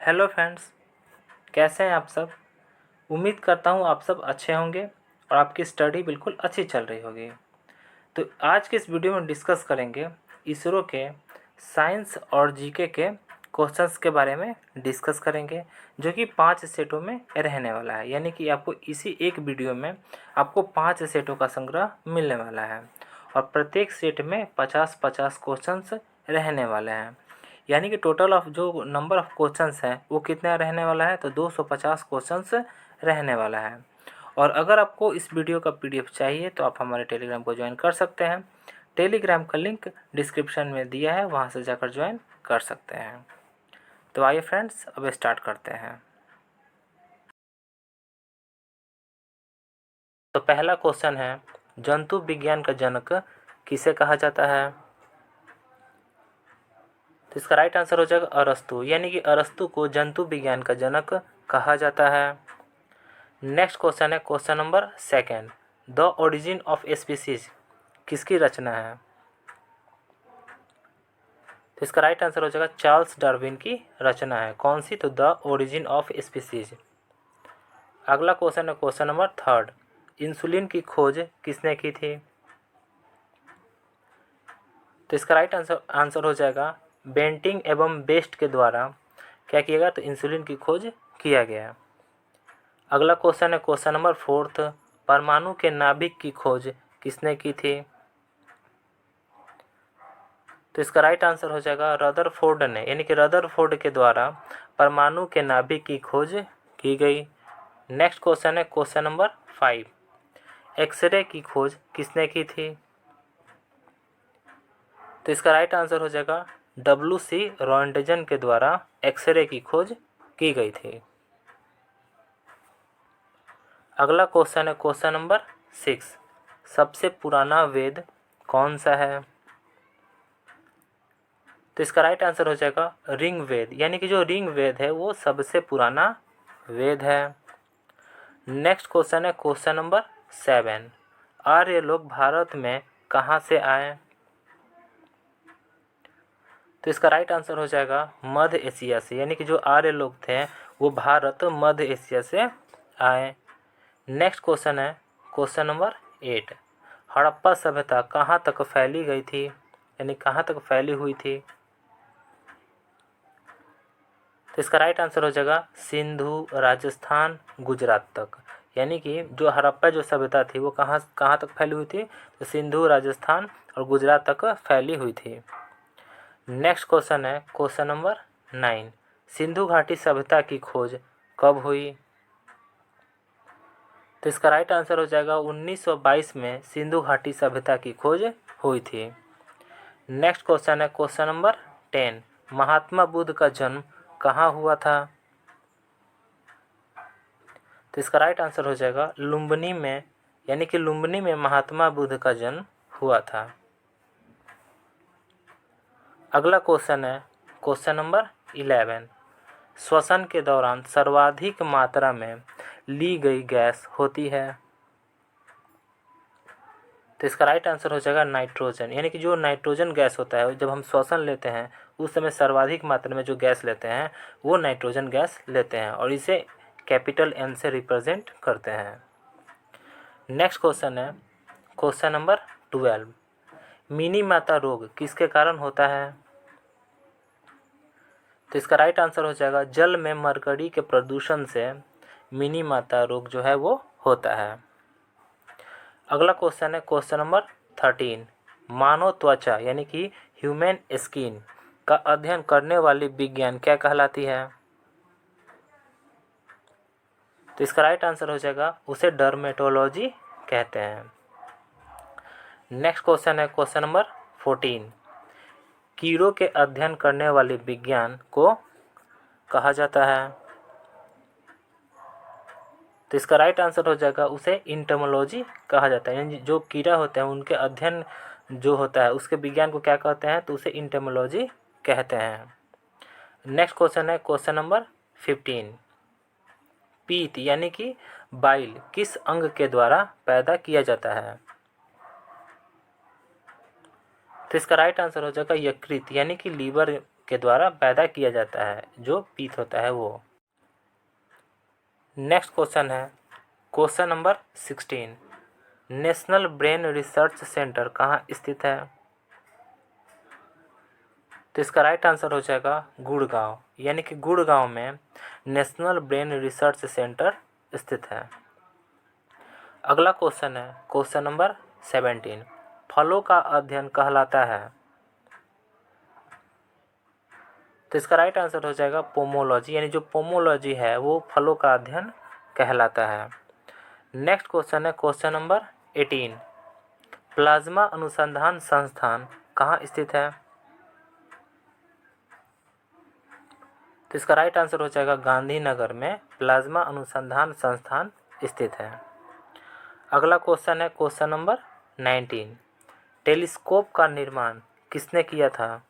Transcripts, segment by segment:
Hello friends, कैसे हैं आप सब। उम्मीद करता हूँ आप सब अच्छे होंगे और आपकी स्टडी बिल्कुल अच्छी चल रही होगी। तो आज के इस वीडियो में डिस्कस करेंगे इसरो के साइंस और जीके के क्वेश्चंस के बारे में डिस्कस करेंगे, जो कि 5 सेटों में रहने वाला है। यानी कि आपको इसी एक वीडियो में आपको 5 सेटों का संग्रह मिलने वाला है और प्रत्येक सेट में 50-50 क्वेश्चंस रहने वाले हैं। यानी कि टोटल ऑफ जो नंबर ऑफ क्वेश्चंस हैं वो कितना रहने वाला है, तो 250 क्वेश्चंस रहने वाला है। और अगर आपको इस वीडियो का पीडीएफ चाहिए तो आप हमारे टेलीग्राम को ज्वाइन कर सकते हैं। टेलीग्राम का लिंक डिस्क्रिप्शन में दिया है, वहाँ से जाकर ज्वाइन कर सकते हैं। तो आइए फ्रेंड्स, अब स्टार्ट करते हैं। तो पहला क्वेश्चन है, जंतु विज्ञान का जनक किसे कहा जाता है। तो इसका राइट आंसर हो जाएगा अरस्तु। यानी कि अरस्तु को जंतु विज्ञान का जनक कहा जाता है। नेक्स्ट क्वेश्चन है question number 2, the origin of species किसकी रचना है। तो इसका राइट आंसर हो जाएगा चार्ल्स डार्विन की रचना है। कौन सी, तो द ओरिजिन ऑफ स्पीसीज। अगला क्वेश्चन है क्वेश्चन नंबर 3, इंसुलिन की खोज किसने की थी। तो इसका राइट आंसर हो जाएगा बेंटिंग एवं बेस्ट के द्वारा क्या किया गया, तो इंसुलिन की खोज किया गया। अगला क्वेश्चन है क्वेश्चन नंबर 4, परमाणु के नाभिक की खोज किसने की थी। तो इसका राइट आंसर हो जाएगा रदरफोर्ड ने, यानी कि रदरफोर्ड के द्वारा परमाणु के नाभिक की खोज की गई। नेक्स्ट क्वेश्चन है क्वेश्चन नंबर 5, एक्सरे की खोज किसने की थी। तो इसका राइट आंसर हो जाएगा WC रॉन्टजन के द्वारा एक्सरे की खोज की गई थी। अगला क्वेश्चन है क्वेश्चन नंबर 6, सबसे पुराना वेद कौन सा है। तो इसका राइट आंसर हो जाएगा रिंग वेद। यानी कि जो रिंग वेद है वो सबसे पुराना वेद है। नेक्स्ट क्वेश्चन है क्वेश्चन नंबर 7, आर्य लोग भारत में कहाँ से आए। तो इसका राइट आंसर हो जाएगा मध्य एशिया से। यानी कि जो आर्य लोग थे वो भारत मध्य एशिया से आए। नेक्स्ट क्वेश्चन है क्वेश्चन नंबर 8, हड़प्पा सभ्यता कहाँ तक फैली गई थी, यानी कहाँ तक फैली हुई थी। तो इसका राइट आंसर हो जाएगा सिंधु, राजस्थान, गुजरात तक। यानी कि जो हड़प्पा जो सभ्यता थी वो कहाँ कहाँ तक फैली हुई थी, तो सिंधु, राजस्थान और गुजरात तक फैली हुई थी। नेक्स्ट क्वेश्चन है क्वेश्चन नंबर 9, सिंधु घाटी सभ्यता की खोज कब हुई। तो इसका राइट आंसर हो जाएगा 1922 में सिंधु घाटी सभ्यता की खोज हुई थी। नेक्स्ट क्वेश्चन है क्वेश्चन नंबर 10, महात्मा बुद्ध का जन्म कहाँ हुआ था। तो इसका राइट आंसर हो जाएगा लुम्बिनी में। यानी कि लुम्बिनी में महात्मा बुद्ध का जन्म हुआ था। अगला क्वेश्चन है क्वेश्चन नंबर 11, श्वसन के दौरान सर्वाधिक मात्रा में ली गई गैस होती है। तो इसका राइट आंसर हो जाएगा नाइट्रोजन। यानी कि जो नाइट्रोजन गैस होता है जब हम श्वसन लेते हैं उस समय सर्वाधिक मात्रा में जो गैस लेते हैं वो नाइट्रोजन गैस लेते हैं और इसे कैपिटल N से रिप्रेजेंट करते हैं। नेक्स्ट क्वेश्चन है क्वेश्चन नंबर 12, मिनी माता रोग किसके कारण होता है। तो इसका राइट आंसर हो जाएगा जल में मरकरी के प्रदूषण से मिनी माता रोग जो है वो होता है। अगला क्वेश्चन है क्वेश्चन नंबर 13, मानव त्वचा यानी कि ह्यूमन स्किन का अध्ययन करने वाली विज्ञान क्या कहलाती है। तो इसका राइट आंसर हो जाएगा उसे डर्मेटोलॉजी कहते हैं। नेक्स्ट क्वेश्चन है क्वेश्चन नंबर 14, कीड़ों के अध्ययन करने वाले विज्ञान को कहा जाता है। तो इसका राइट आंसर हो जाएगा उसे इंटमोलॉजी कहा जाता है। यानी जो कीड़ा होते हैं उनके अध्ययन जो होता है उसके विज्ञान को क्या कहते हैं, तो उसे इंटमोलॉजी कहते हैं। नेक्स्ट क्वेश्चन है क्वेश्चन नंबर 15, पीत यानी कि बाइल किस अंग के द्वारा पैदा किया जाता है। तो इसका राइट आंसर हो जाएगा यकृत यानी कि लीवर के द्वारा पैदा किया जाता है, जो पीत होता है वो। नेक्स्ट क्वेश्चन है question number 16, national brain research centre कहाँ स्थित है? तो इसका राइट आंसर हो जाएगा गुड़गांव, यानी कि गुड़गांव में नेशनल ब्रेन रिसर्च सेंटर स्थित है। अगला क्वेश्चन है क्वेश्चन नंबर 17, फलों का अध्ययन कहलाता है? तो इसका राइट आंसर हो जाएगा पोमोलॉजी, यानी जो पोमोलॉजी है वो फलों का अध्ययन कहलाता है। नेक्स्ट क्वेश्चन है क्वेश्चन नंबर 18, प्लाज्मा अनुसंधान संस्थान कहाँ स्थित है? तो इसका राइट आंसर हो जाएगा गांधीनगर में प्लाज्मा अनुसंधान संस्थान स्थित है। अगला क्वेश्चन है क्वेश्चन नंबर 19, टेलीस्कोप का निर्माण किसने किया था?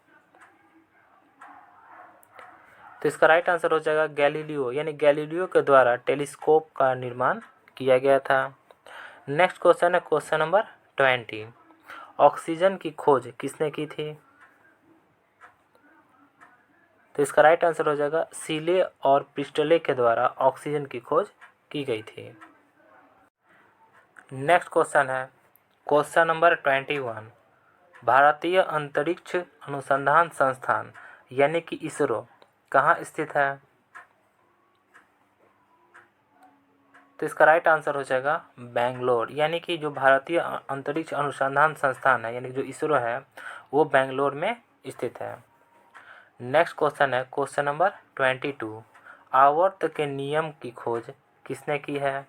तो इसका राइट आंसर हो जाएगा गैलीलियो, यानी गैलीलियो के द्वारा टेलीस्कोप का निर्माण किया गया था। नेक्स्ट क्वेश्चन है क्वेश्चन नंबर 20, ऑक्सीजन की खोज किसने की थी? तो इसका राइट आंसर हो जाएगा सीले और प्रिस्टले के द्वारा ऑक्सीजन की खोज की गई थी। नेक्स्ट क्वेश्चन है क्वेश्चन नंबर 21, भारतीय अंतरिक्ष अनुसंधान संस्थान यानी कि इसरो कहाँ स्थित है? तो इसका राइट आंसर हो जाएगा बेंगलोर, यानी कि जो भारतीय अंतरिक्ष अनुसंधान संस्थान है यानी जो इसरो है वो बेंगलोर में स्थित है। नेक्स्ट क्वेश्चन है क्वेश्चन नंबर 22, आवर्त के नियम की खोज किसने की है?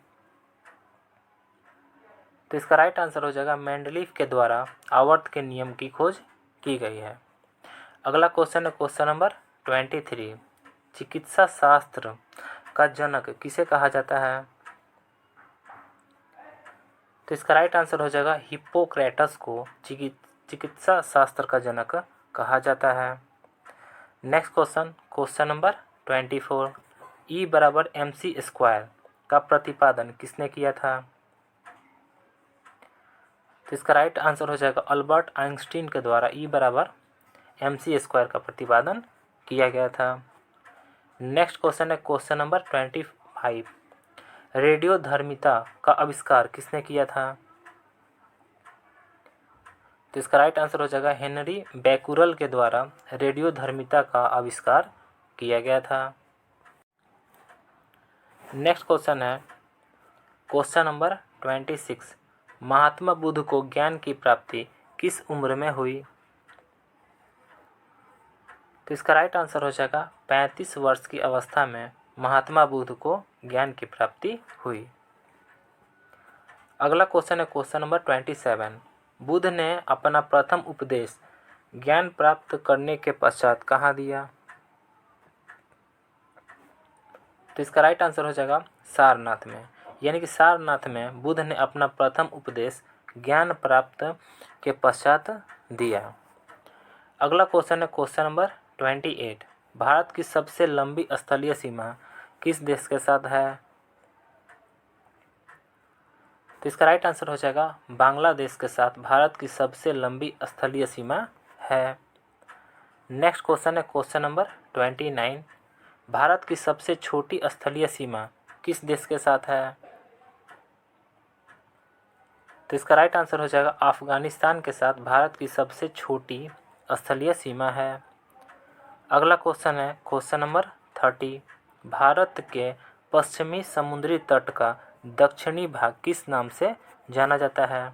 तो इसका राइट आंसर हो जाएगा मेंडलीफ के द्वारा आवर्त के नियम की खोज की गई है। अगला क्वेश्चन है क्वेश्चन नंबर 23, चिकित्सा शास्त्र का जनक किसे कहा जाता है? तो इसका राइट आंसर हो जाएगा हिप्पोक्रेटस को चिकित्सा शास्त्र का जनक कहा जाता है। Next question question number 24, E बराबर mc² का प्रतिपादन किसने किया था? तो इसका राइट आंसर हो जाएगा अल्बर्ट आइंस्टीन के द्वारा E बराबर mc² का प्रतिपादन किया गया था। नेक्स्ट क्वेश्चन है क्वेश्चन नंबर 25, रेडियोधर्मिता का आविष्कार किसने किया था? तो इसका राइट आंसर हो जाएगा हेनरी बैकुरल के द्वारा रेडियोधर्मिता का आविष्कार किया गया था। नेक्स्ट क्वेश्चन है क्वेश्चन नंबर 26, महात्मा बुद्ध को ज्ञान की प्राप्ति किस उम्र में हुई? तो इसका राइट आंसर हो जाएगा 35 वर्ष की अवस्था में महात्मा बुद्ध को ज्ञान की प्राप्ति हुई। अगला क्वेश्चन है क्वेश्चन नंबर 27, बुद्ध ने अपना प्रथम उपदेश ज्ञान प्राप्त करने के पश्चात कहाँ दिया? तो इसका राइट आंसर हो जाएगा सारनाथ में, यानी कि सारनाथ में बुद्ध ने अपना प्रथम उपदेश ज्ञान प्राप्त के पश्चात दिया। अगला क्वेश्चन है क्वेश्चन नंबर 28, भारत की सबसे लंबी स्थलीय सीमा किस देश के साथ है? तो इसका राइट आंसर हो जाएगा बांग्लादेश के साथ भारत की सबसे लंबी स्थलीय सीमा है। नेक्स्ट क्वेश्चन है क्वेश्चन नंबर 29, भारत की सबसे छोटी स्थलीय सीमा किस देश के साथ है? तो इसका राइट आंसर हो जाएगा अफगानिस्तान के साथ भारत की सबसे छोटी स्थलीय सीमा है। अगला क्वेश्चन है क्वेश्चन नंबर 30, भारत के पश्चिमी समुद्री तट का दक्षिणी भाग किस नाम से जाना जाता है?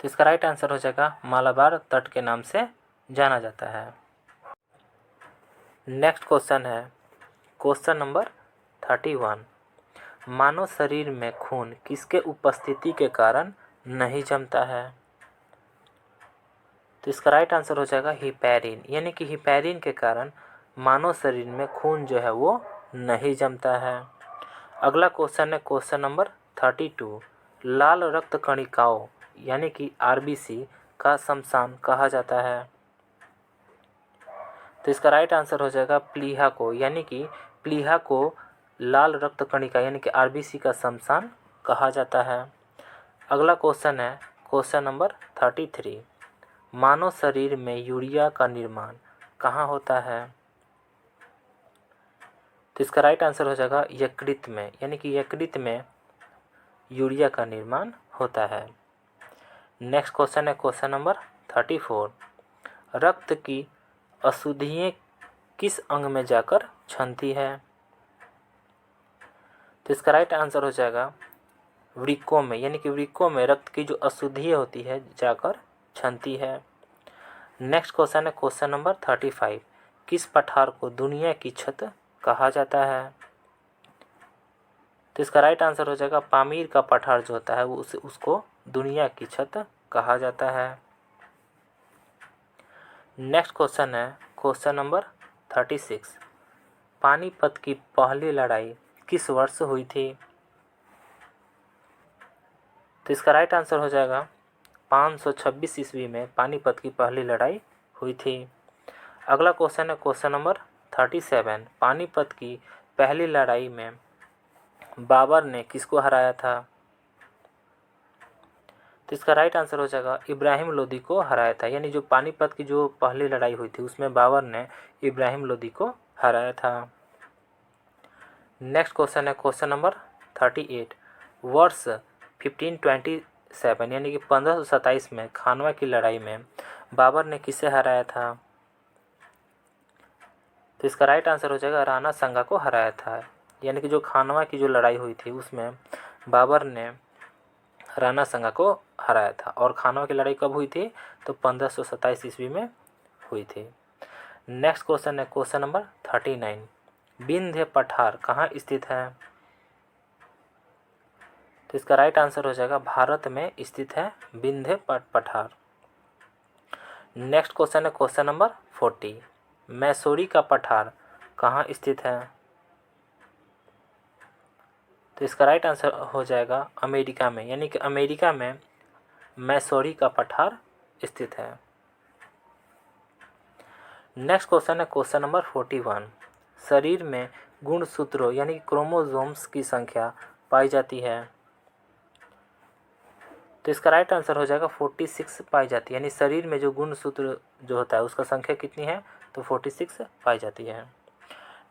तो इसका राइट आंसर हो जाएगा मालाबार तट के नाम से जाना जाता है। नेक्स्ट क्वेश्चन है क्वेश्चन नंबर 31, मानव शरीर में खून किसके उपस्थिति के कारण नहीं जमता है? तो इसका राइट आंसर हो जाएगा हिपैरिन, यानी कि हिपैरिन के कारण मानव शरीर में खून जो है वो नहीं जमता है। अगला क्वेश्चन है क्वेश्चन नंबर 32, लाल रक्त कणिकाओं यानी कि आरबीसी का शमशान कहा जाता है? तो इसका राइट आंसर हो जाएगा प्लीहा को, यानी कि प्लीहा को लाल रक्त कणिका यानी कि आरबीसी का शमशान कहा जाता है। अगला क्वेश्चन है क्वेश्चन नंबर 33, मानव शरीर में यूरिया का निर्माण कहाँ होता है? तो इसका राइट आंसर हो जाएगा यकृत में, यानी कि यकृत में यूरिया का निर्माण होता है। नेक्स्ट क्वेश्चन है क्वेश्चन नंबर 34। रक्त की अशुद्धियाँ किस अंग में जाकर छनती है? तो इसका राइट आंसर हो जाएगा वृक्कों में, यानी कि वृक्कों में रक्त की जो अशुद्धियाँ होती है जाकर छनती है। नेक्स्ट क्वेश्चन है क्वेश्चन नंबर 35। किस पठार को दुनिया की छत कहा जाता है? तो इसका राइट आंसर हो जाएगा पामीर का पठार जो होता है वो उसको दुनिया की छत कहा जाता है। नेक्स्ट क्वेश्चन है क्वेश्चन नंबर 36। पानीपत की पहली लड़ाई किस वर्ष हुई थी? तो इसका राइट आंसर हो जाएगा 526 ईस्वी में पानीपत की पहली लड़ाई हुई थी। अगला क्वेश्चन है क्वेश्चन नंबर 37। पानीपत की पहली लड़ाई में बाबर ने किसको हराया था? तो इसका राइट आंसर हो जाएगा इब्राहिम लोदी को हराया था, यानी जो पानीपत की जो पहली लड़ाई हुई थी उसमें बाबर ने इब्राहिम लोदी को हराया था। नेक्स्ट क्वेश्चन है क्वेश्चन नंबर 38। वर्ष 1527 यानी कि 1527 में खानवा की लड़ाई में बाबर ने किसे हराया था? तो इसका राइट आंसर हो जाएगा राणा संगा को हराया था, यानी कि जो खानवा की जो लड़ाई हुई थी उसमें बाबर ने राणा संगा को हराया था। और खानवा की लड़ाई कब हुई थी? तो 1527 ईस्वी में हुई थी। नेक्स्ट क्वेश्चन है क्वेश्चन नंबर 39। विंध्य पठार कहाँ स्थित है? तो इसका राइट आंसर हो जाएगा भारत में स्थित है विंध्य पठार। नेक्स्ट क्वेश्चन है क्वेश्चन नंबर 40। मैसूरी का पठार कहाँ स्थित है? तो इसका राइट आंसर हो जाएगा अमेरिका में, यानी कि अमेरिका में मैसूरी का पठार स्थित है। नेक्स्ट क्वेश्चन है क्वेश्चन नंबर 41। शरीर में गुणसूत्रों यानी क्रोमोसोम्स की संख्या पाई जाती है? तो इसका राइट आंसर हो जाएगा 46 पाई जाती है, यानी शरीर में जो गुणसूत्र जो होता है उसका संख्या कितनी है? तो 46 पाई जाती है।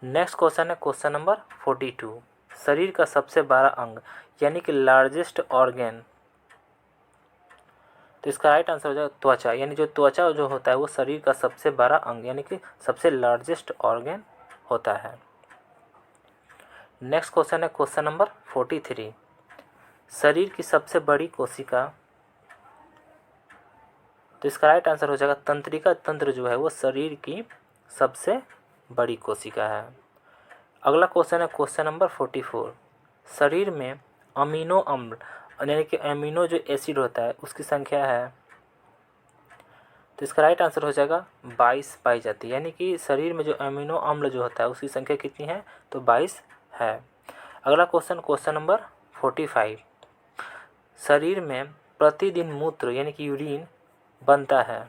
नेक्स्ट क्वेश्चन है क्वेश्चन नंबर 42। शरीर का सबसे बड़ा अंग यानी कि लार्जेस्ट ऑर्गेन? तो इसका राइट आंसर हो जाएगा त्वचा, यानी जो त्वचा जो होता है वो शरीर का सबसे बड़ा अंग यानी कि सबसे लार्जेस्ट ऑर्गेन होता है। नेक्स्ट क्वेश्चन है क्वेश्चन नंबर 43। शरीर की सबसे बड़ी कोशिका? तो इसका राइट आंसर हो जाएगा तंत्रिका तंत्र जो है वो शरीर की सबसे बड़ी कोशिका है। अगला क्वेश्चन है क्वेश्चन नंबर 44। शरीर में अमीनो अम्ल यानी कि अमीनो जो एसिड होता है उसकी संख्या है? तो इसका राइट आंसर हो जाएगा 22 पाई जाती है, यानी कि शरीर में जो अमीनो अम्ल जो होता है उसकी संख्या कितनी है? तो 22 है। अगला क्वेश्चन क्वेश्चन नंबर 45। शरीर में प्रतिदिन मूत्र यानी कि यूरिन बनता है?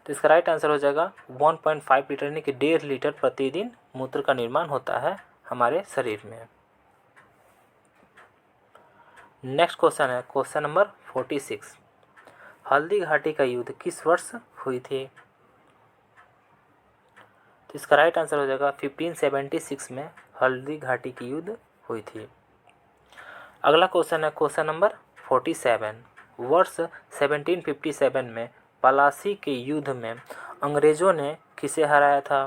तो इसका राइट आंसर हो जाएगा 1.5 लीटर यानी कि 1.5 लीटर प्रतिदिन मूत्र का निर्माण होता है हमारे शरीर में। नेक्स्ट क्वेश्चन है क्वेश्चन नंबर 46। हल्दी घाटी का युद्ध किस वर्ष हुई थी? तो इसका राइट आंसर हो जाएगा 1576 में हल्दी घाटी की युद्ध हुई थी। अगला क्वेश्चन है क्वेश्चन नंबर 47। वर्ष 1757 में पलासी के युद्ध में अंग्रेजों ने किसे हराया था?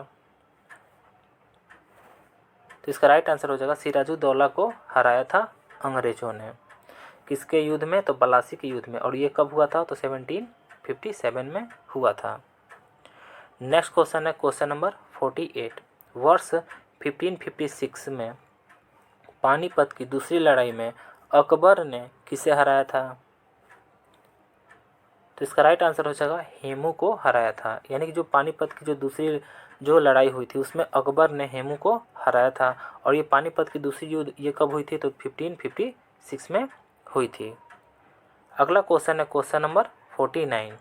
तो इसका राइट आंसर हो जाएगा सिराजुद्दौला को हराया था अंग्रेजों ने। किसके युद्ध में? तो पलासी के युद्ध में। और ये कब हुआ था? तो 1757 में हुआ था। नेक्स्ट क्वेश्चन है क्वेश्चन नंबर 48। वर्ष 1556 में पानीपत की दूसरी लड़ाई में अकबर ने किसे हराया था? तो इसका राइट आंसर हो जाएगा हेमू को हराया था, यानी कि जो पानीपत की जो दूसरी जो लड़ाई हुई थी उसमें अकबर ने हेमू को हराया था। और ये पानीपत की दूसरी युद्ध ये कब हुई थी? तो 1556 में हुई थी। अगला क्वेश्चन है क्वेश्चन नंबर 49।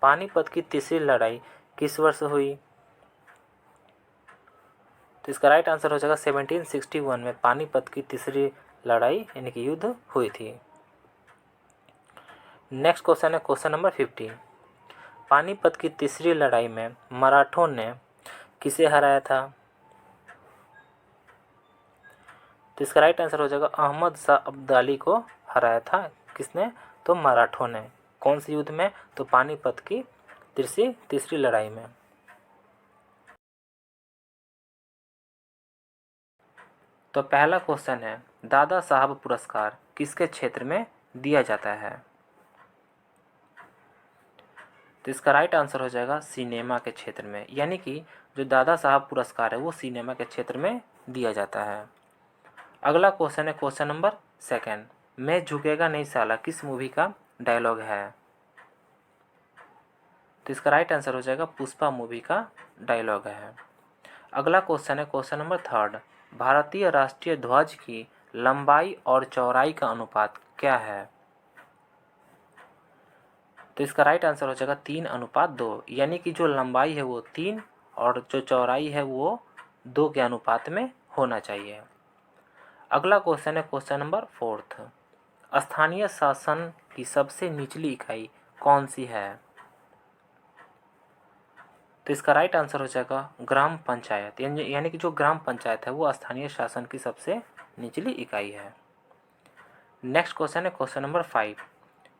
पानीपत की तीसरी लड़ाई किस वर्ष हुई? तो इसका राइट आंसर हो जाएगा 1761 में पानीपत की तीसरी लड़ाई यानी कि युद्ध हुई थी। नेक्स्ट क्वेश्चन है क्वेश्चन नंबर 15। पानीपत की तीसरी लड़ाई में मराठों ने किसे हराया था? तो इसका राइट आंसर हो जाएगा अहमद शाह अब्दाली को हराया था। किसने? तो मराठों ने। कौन सी युद्ध में? तो पानीपत की तीसरी लड़ाई में। तो पहला क्वेश्चन है दादा साहब पुरस्कार किसके क्षेत्र में दिया जाता है? तो इसका राइट आंसर हो जाएगा सिनेमा के क्षेत्र में, यानी कि जो दादा साहब पुरस्कार है वो सिनेमा के क्षेत्र में दिया जाता है। अगला क्वेश्चन है क्वेश्चन नंबर 2। मैं झुकेगा नहीं साला किस मूवी का डायलॉग है? तो इसका राइट आंसर हो जाएगा पुष्पा मूवी का डायलॉग है। अगला क्वेश्चन है क्वेश्चन नंबर 3। भारतीय राष्ट्रीय ध्वज की लंबाई और चौड़ाई का अनुपात क्या है? तो इसका राइट आंसर हो जाएगा 3:2, यानी कि जो लंबाई है वो 3 और जो चौड़ाई है वो 2 के अनुपात में होना चाहिए। अगला क्वेश्चन है क्वेश्चन नंबर 4। स्थानीय शासन की सबसे निचली इकाई कौन सी है? तो इसका राइट आंसर हो जाएगा ग्राम पंचायत, यानी कि जो ग्राम पंचायत है वो स्थानीय शासन की सबसे निचली इकाई है। नेक्स्ट क्वेश्चन है क्वेश्चन नंबर 5।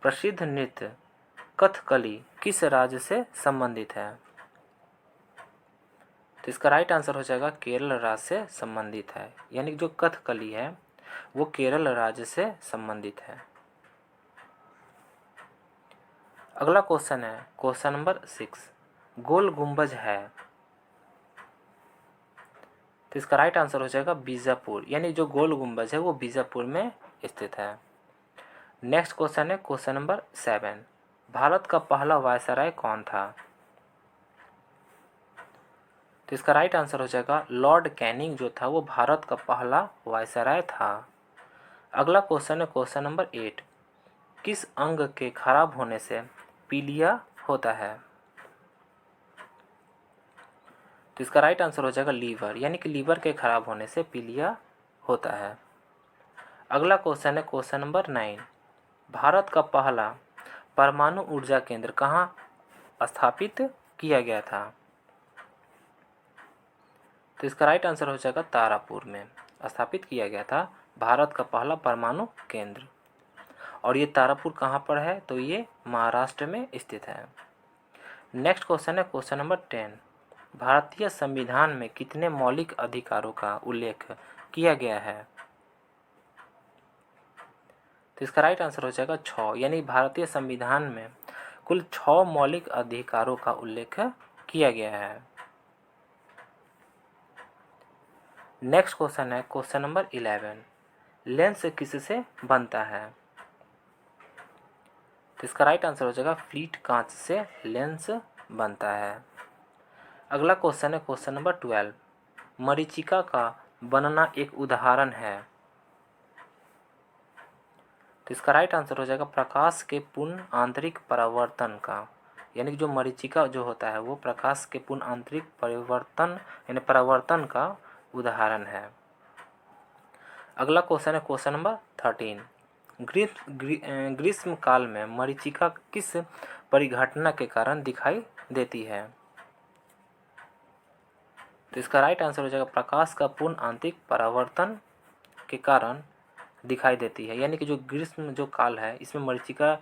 प्रसिद्ध नृत्य कथकली किस राज्य से संबंधित है? तो इसका राइट आंसर हो जाएगा केरल राज्य से संबंधित है, यानी कि जो कथकली है वो केरल राज्य से संबंधित है। अगला क्वेश्चन है क्वेश्चन नंबर 6। गोल गुंबज है? तो इसका राइट आंसर हो जाएगा बीजापुर, यानी जो गोल गुंबज है वो बीजापुर में स्थित है। नेक्स्ट क्वेश्चन है क्वेश्चन नंबर 7। भारत का पहला वायसराय कौन था? तो इसका राइट आंसर हो जाएगा लॉर्ड कैनिंग जो था वो भारत का पहला वायसराय था। अगला क्वेश्चन है क्वेश्चन नंबर 8। किस अंग के खराब होने से पीलिया होता है? तो इसका राइट आंसर हो जाएगा लीवर, यानी कि लीवर के खराब होने से पीलिया होता है। अगला क्वेश्चन है क्वेश्चन नंबर 9। भारत का पहला परमाणु ऊर्जा केंद्र कहाँ स्थापित किया गया था? तो इसका राइट आंसर हो जाएगा तारापुर में स्थापित किया गया था भारत का पहला परमाणु केंद्र। और ये तारापुर कहाँ पर है? तो ये महाराष्ट्र में स्थित है। नेक्स्ट क्वेश्चन है क्वेश्चन नंबर 10। भारतीय संविधान में कितने मौलिक अधिकारों का उल्लेख किया गया है? तो इसका राइट आंसर हो जाएगा 6, यानी भारतीय संविधान में कुल 6 मौलिक अधिकारों का उल्लेख किया गया है। नेक्स्ट क्वेश्चन है क्वेश्चन नंबर 11। लेंस किससे बनता है? तो इसका राइट आंसर हो जाएगा फ्लीट कांच से लेंस बनता है। अगला क्वेश्चन है क्वेश्चन नंबर 12। मरीचिका का बनना एक उदाहरण है? तो इसका राइट आंसर हो जाएगा प्रकाश के पूर्ण आंतरिक परावर्तन का, यानी कि जो मरीचिका जो होता है वो प्रकाश के पूर्ण आंतरिक परिवर्तन यानी परावर्तन का उदाहरण है। अगला क्वेश्चन है क्वेश्चन नंबर 13। ग्रीष्म काल में मरीचिका किस परिघटना के कारण दिखाई देती है? तो इसका राइट आंसर हो जाएगा प्रकाश का पूर्ण आंतरिक परावर्तन के कारण दिखाई देती है, यानी कि जो ग्रीष्म जो काल है इसमें मरीचिका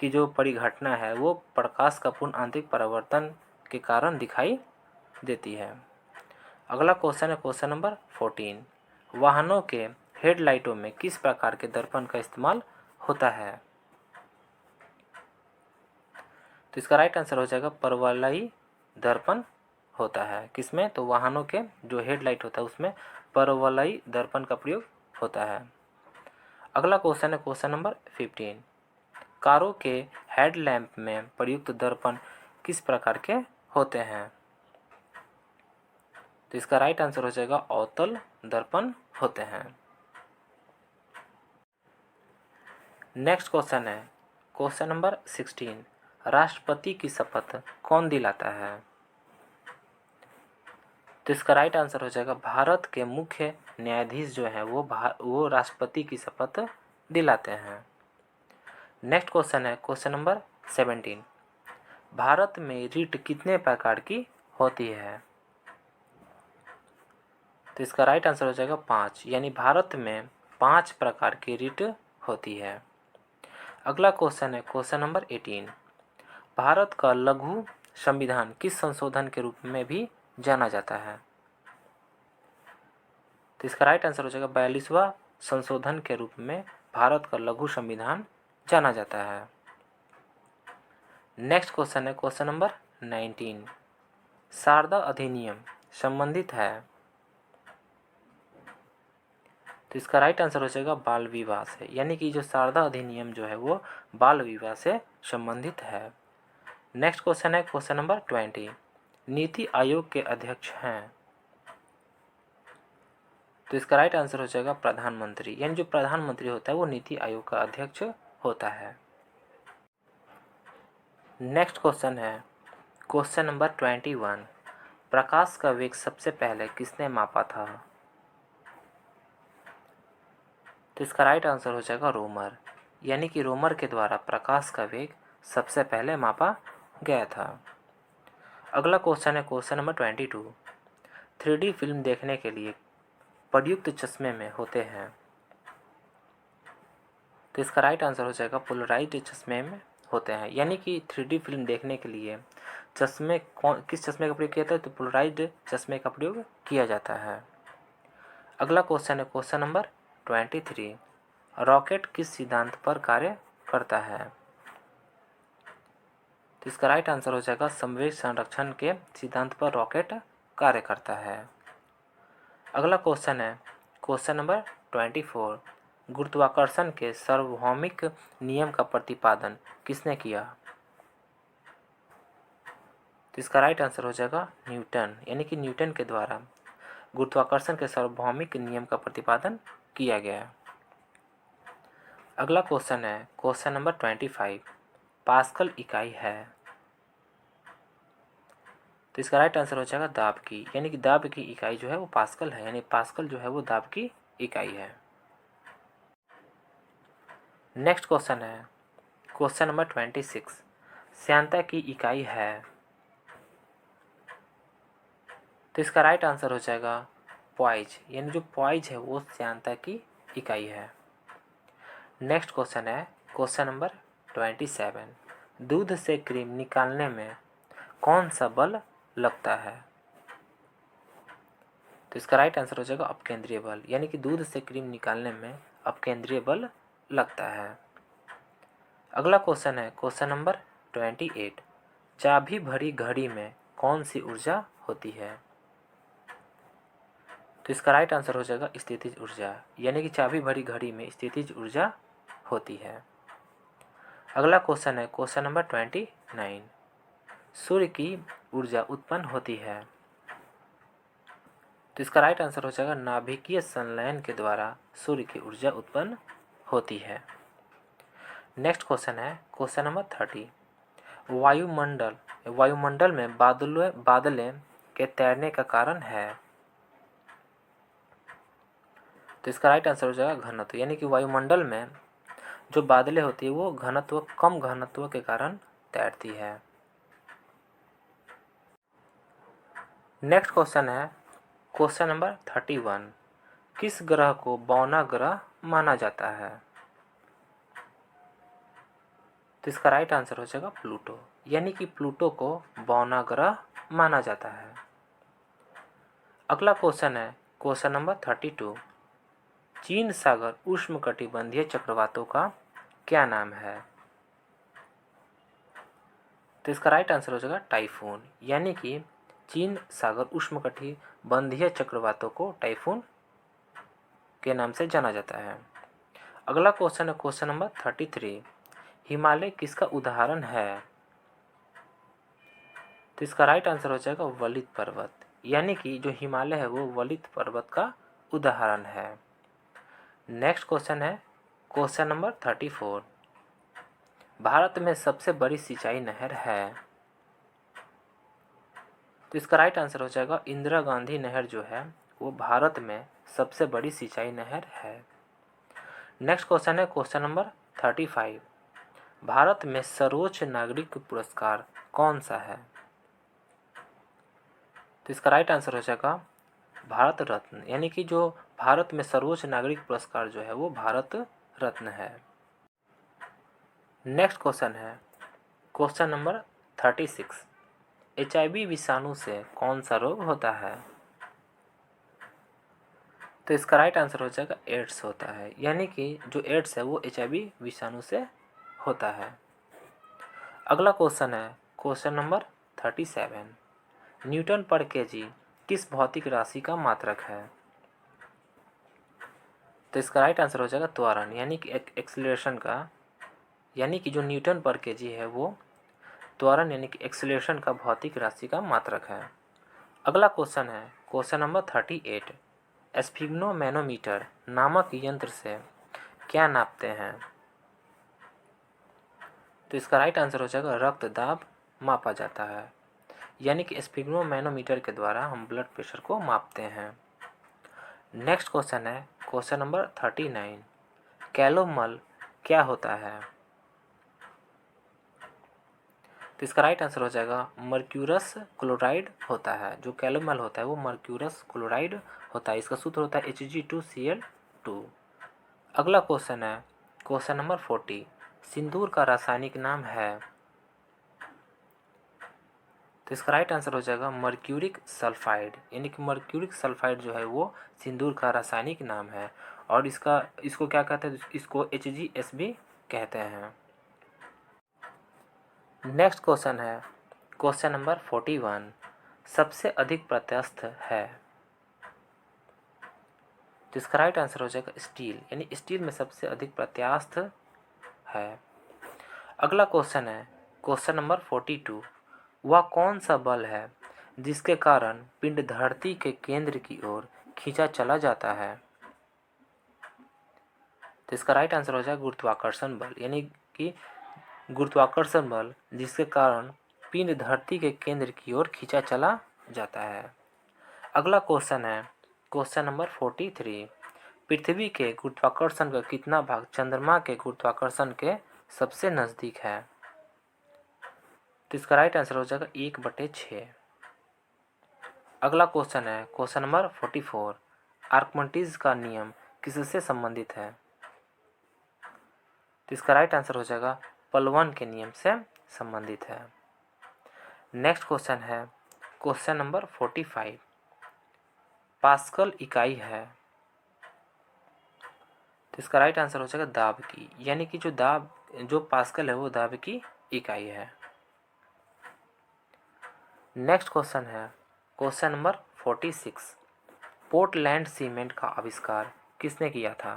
की जो परिघटना है वो प्रकाश का पूर्ण आंतरिक परावर्तन के कारण दिखाई देती है। अगला क्वेश्चन है क्वेश्चन नंबर 14। वाहनों के हेडलाइटों में किस प्रकार के दर्पण का इस्तेमाल होता है? तो इसका राइट आंसर हो जाएगा परवलयी दर्पण होता है। किसमें? तो वाहनों के जो हेडलाइट होता है उसमें परवलयी दर्पण का प्रयोग होता है। अगला क्वेश्चन है क्वेश्चन नंबर 15। कारों के हेडलैम्प में प्रयुक्त दर्पण किस प्रकार के होते हैं? तो इसका राइट आंसर हो जाएगा अवतल दर्पण होते हैं। नेक्स्ट क्वेश्चन है क्वेश्चन नंबर 16। राष्ट्रपति की शपथ कौन दिलाता है? तो इसका राइट आंसर हो जाएगा भारत के मुख्य न्यायाधीश जो हैं वो राष्ट्रपति की शपथ दिलाते हैं। नेक्स्ट क्वेश्चन है क्वेश्चन नंबर 17। भारत में रीट कितने प्रकार की होती है? तो इसका राइट आंसर हो जाएगा 5, यानी भारत में 5 प्रकार की रीट होती है। अगला क्वेश्चन है क्वेश्चन नंबर 18। भारत का लघु संविधान किस संशोधन के रूप में भी जाना जाता है? तो इसका राइट आंसर हो जाएगा 42वां संशोधन के रूप में भारत का लघु संविधान जाना जाता है। नेक्स्ट क्वेश्चन है क्वेश्चन नंबर 19। शारदा अधिनियम संबंधित है? तो इसका राइट आंसर हो जाएगा बाल विवाह से, यानी कि जो शारदा अधिनियम जो है वो बाल विवाह से संबंधित है। नेक्स्ट क्वेश्चन है क्वेश्चन नंबर 20। नीति आयोग के अध्यक्ष हैं? तो इसका राइट आंसर हो जाएगा प्रधानमंत्री, यानी जो प्रधानमंत्री होता है वो नीति आयोग का अध्यक्ष होता है। नेक्स्ट क्वेश्चन है क्वेश्चन नंबर 21। प्रकाश का वेग सबसे पहले किसने मापा था? तो इसका राइट आंसर हो जाएगा रोमर, यानी कि रोमर के द्वारा प्रकाश का वेग सबसे पहले मापा गया था। अगला क्वेश्चन है क्वेश्चन नंबर 22। 3D फिल्म देखने के लिए प्रयुक्त चश्मे में होते हैं? तो इसका राइट आंसर हो जाएगा पोलराइज्ड चश्मे में होते हैं, यानी कि 3D फिल्म देखने के लिए चश्मे किस चश्मे का प्रयोग किया जाता है? तो पोलराइज्ड चश्मे का प्रयोग किया जाता है। अगला क्वेश्चन है क्वेश्चन नंबर 23। रॉकेट किस सिद्धांत पर कार्य करता है? तो इसका राइट आंसर हो जाएगा संवेग संरक्षण के सिद्धांत पर रॉकेट कार्य करता है। अगला क्वेश्चन है क्वेश्चन नंबर 24। गुरुत्वाकर्षण के सार्वभौमिक नियम का प्रतिपादन किसने किया? तो इसका राइट आंसर हो जाएगा न्यूटन, यानी कि न्यूटन के द्वारा गुरुत्वाकर्षण के सार्वभौमिक नियम का प्रतिपादन किया गया। अगला क्वेश्चन है क्वेश्चन नंबर 25। पास्कल इकाई है? तो इसका राइट आंसर हो जाएगा दाब की, यानी कि दाब की इकाई जो है वो पास्कल है, यानी पास्कल जो है वो दाब की इकाई है। नेक्स्ट क्वेश्चन है क्वेश्चन नंबर 26। श्यानता की इकाई है? तो इसका राइट आंसर हो जाएगा पॉइज, यानी जो पॉइज है वो श्यानता की इकाई है। नेक्स्ट क्वेश्चन है क्वेश्चन नंबर 27। दूध से क्रीम निकालने में कौन सा बल लगता है? तो इसका राइट आंसर हो जाएगा अपकेंद्रीय बल, यानी कि दूध से क्रीम निकालने में अपकेंद्रीय बल लगता है। अगला क्वेश्चन है क्वेश्चन नंबर 28। चाबी भरी घड़ी में कौन सी ऊर्जा होती है? तो इसका राइट आंसर हो जाएगा स्थितिज ऊर्जा, यानी कि चाबी भरी घड़ी में स्थितिज ऊर्जा होती है। अगला क्वेश्चन है क्वेश्चन नंबर 29। सूर्य की ऊर्जा उत्पन्न होती है? तो इसका राइट आंसर हो जाएगा नाभिकीय संलयन के द्वारा सूर्य की ऊर्जा उत्पन्न होती है। नेक्स्ट क्वेश्चन है क्वेश्चन नंबर 30। वायुमंडल में बादलें के तैरने का कारण है? तो इसका राइट आंसर हो जाएगा घनत्व, यानी कि वायुमंडल में जो बादलें होती है वो कम घनत्व के कारण तैरती है। नेक्स्ट क्वेश्चन है क्वेश्चन नंबर 31। किस ग्रह को बौना ग्रह माना जाता है? तो इसका राइट आंसर हो जाएगा प्लूटो, यानी कि प्लूटो को बौना ग्रह माना जाता है। अगला क्वेश्चन है क्वेश्चन नंबर 32। चीन सागर उष्णकटिबंधीय चक्रवातों का क्या नाम है? तो इसका राइट आंसर हो जाएगा टाइफून, यानी कि चीन सागर उष्णकटिबंधीय चक्रवातों को टाइफून के नाम से जाना जाता है। अगला क्वेश्चन है क्वेश्चन नंबर 33। हिमालय किसका उदाहरण है? तो इसका राइट आंसर हो जाएगा वलित पर्वत, यानी कि जो हिमालय है वो वलित पर्वत का उदाहरण है। नेक्स्ट क्वेश्चन है क्वेश्चन नंबर 34। भारत में सबसे बड़ी सिंचाई नहर है? तो इसका राइट आंसर हो जाएगा इंदिरा गांधी नहर जो है वो भारत में सबसे बड़ी सिंचाई नहर है। नेक्स्ट क्वेश्चन है क्वेश्चन नंबर 35। भारत में सर्वोच्च नागरिक पुरस्कार कौन सा है? तो इसका राइट आंसर हो जाएगा भारत रत्न, यानी कि जो भारत में सर्वोच्च नागरिक पुरस्कार जो है वो भारत रत्न है। नेक्स्ट क्वेश्चन है क्वेश्चन नंबर 36। HIV विषाणु से कौन सा रोग होता है? तो इसका राइट आंसर हो जाएगा एड्स होता है, यानी कि जो एड्स है वो HIV विषाणु से होता है। अगला क्वेश्चन है क्वेश्चन नंबर 37। न्यूटन पर केजी किस भौतिक राशि का मात्रक है? तो इसका राइट आंसर हो जाएगा त्वरण, यानी कि एक्सीलरेशन का, यानी कि जो न्यूटन पर केजी है वो त्वरण यानी कि एक्सीलरेशन का भौतिक राशि का मात्रक है। अगला क्वेश्चन है क्वेश्चन नंबर 38। स्फिग्नोमैनोमीटर नामक यंत्र से क्या नापते हैं? तो इसका राइट आंसर हो जाएगा रक्तदाब मापा जाता है, यानी कि स्फिग्नोमैनोमीटर के द्वारा हम ब्लड प्रेशर को मापते हैं। नेक्स्ट क्वेश्चन है क्वेश्चन नंबर 39। कैलोमल क्या होता है? तो इसका राइट आंसर हो जाएगा मर्क्यूरस क्लोराइड होता है। जो कैलोमल होता है वो मर्क्यूरस क्लोराइड होता है। इसका सूत्र होता है Hg2Cl2। अगला क्वेश्चन है क्वेश्चन नंबर 40। सिंदूर का रासायनिक नाम है? तो इसका राइट आंसर हो जाएगा मर्क्यूरिक सल्फाइड, यानी कि मर्क्यूरिक सल्फाइड जो है वो सिंदूर का रासायनिक नाम है। और इसको क्या कहते हैं? इसको HgS भी कहते हैं। नेक्स्ट क्वेश्चन है क्वेश्चन नंबर 41। सबसे अधिक प्रत्यस्थ है? तो इसका राइट आंसर हो जाएगा स्टील, यानी स्टील में सबसे अधिक प्रत्यास्थ है। अगला क्वेश्चन है क्वेश्चन नंबर 42। वह कौन सा बल है जिसके कारण पिंड धरती के केंद्र की ओर खींचा चला जाता है? तो इसका राइट आंसर हो जाएगा गुरुत्वाकर्षण बल, यानी कि गुरुत्वाकर्षण बल जिसके कारण पिंड धरती के केंद्र की ओर खींचा चला जाता है। अगला क्वेश्चन है क्वेश्चन नंबर 43। पृथ्वी के गुरुत्वाकर्षण का कितना भाग चंद्रमा के गुरुत्वाकर्षण के सबसे नज़दीक है? तो इसका राइट आंसर हो जाएगा 1/6। अगला क्वेश्चन है क्वेश्चन नंबर 44। आर्कमिडीज का नियम किससे संबंधित है? तो इसका राइट आंसर हो जाएगा पलवन के नियम से संबंधित है। नेक्स्ट क्वेश्चन है क्वेश्चन नंबर 45। पास्कल इकाई है? तो इसका राइट आंसर हो जाएगा दाब की, यानी कि जो पास्कल है वो दाब की इकाई है। नेक्स्ट क्वेश्चन है क्वेश्चन नंबर 46। पोर्टलैंड सीमेंट का आविष्कार किसने किया था?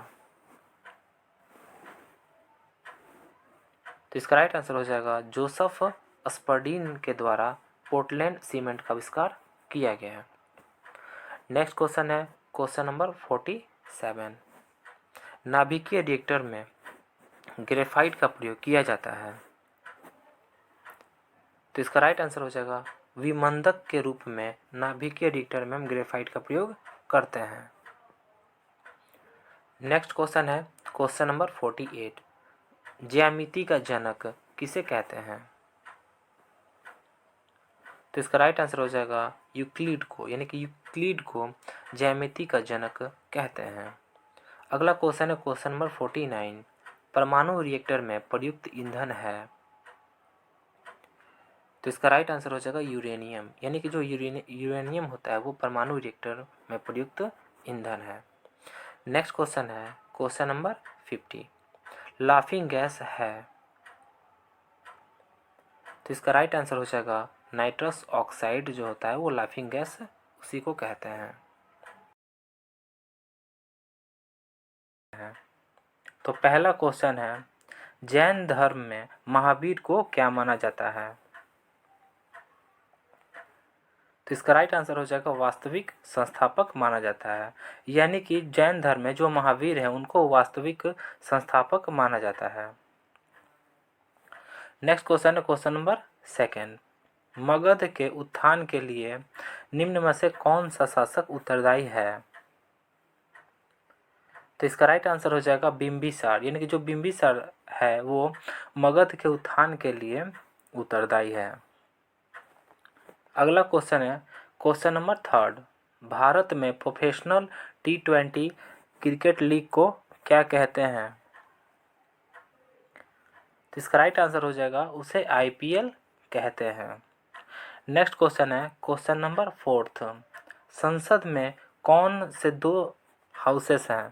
तो इसका राइट आंसर हो जाएगा जोसेफ स्पर्डीन के द्वारा पोर्टलैंड सीमेंट का आविष्कार किया गया है। नेक्स्ट क्वेश्चन है क्वेश्चन नंबर 47। नाभिकीय रिएक्टर में ग्रेफाइट का प्रयोग किया जाता है? तो इसका राइट आंसर हो जाएगा विमंदक के रूप में नाभिकीय रिएक्टर में हम ग्रेफाइट का प्रयोग करते हैं। नेक्स्ट क्वेश्चन है क्वेश्चन नंबर 48। ज्यामिति का जनक किसे कहते हैं? तो इसका राइट आंसर हो जाएगा यूक्लिड को, यानी कि यूक्लिड को ज्यामिति का जनक कहते हैं। अगला क्वेश्चन है क्वेश्चन नंबर 49। परमाणु रिएक्टर में प्रयुक्त ईंधन है? तो इसका राइट आंसर हो जाएगा यूरेनियम, यानी कि जो यूरेनियम होता है वो परमाणु रिएक्टर में प्रयुक्त ईंधन है। नेक्स्ट क्वेश्चन है क्वेश्चन नंबर 50। लाफिंग गैस है? तो इसका राइट आंसर हो जाएगा नाइट्रस ऑक्साइड जो होता है वो लाफिंग गैस उसी को कहते हैं। तो पहला क्वेश्चन है जैन धर्म में महावीर को क्या माना जाता है? तो इसका राइट आंसर हो जाएगा वास्तविक संस्थापक माना जाता है, यानी कि जैन धर्म में जो महावीर है उनको वास्तविक संस्थापक माना जाता है। नेक्स्ट क्वेश्चन है क्वेश्चन नंबर 2। मगध के उत्थान के लिए निम्न में से कौन सा शासक उत्तरदायी है? तो इसका राइट आंसर हो जाएगा बिंबिसार, यानी कि जो बिंबिसार है वो मगध के उत्थान के लिए उत्तरदायी है। अगला क्वेश्चन है क्वेश्चन नंबर 3, भारत में प्रोफेशनल T20 क्रिकेट लीग को क्या कहते हैं? तो इसका राइट आंसर हो जाएगा उसे IPL कहते हैं। नेक्स्ट क्वेश्चन है क्वेश्चन नंबर 4, संसद में कौन से 2 हाउसेस हैं?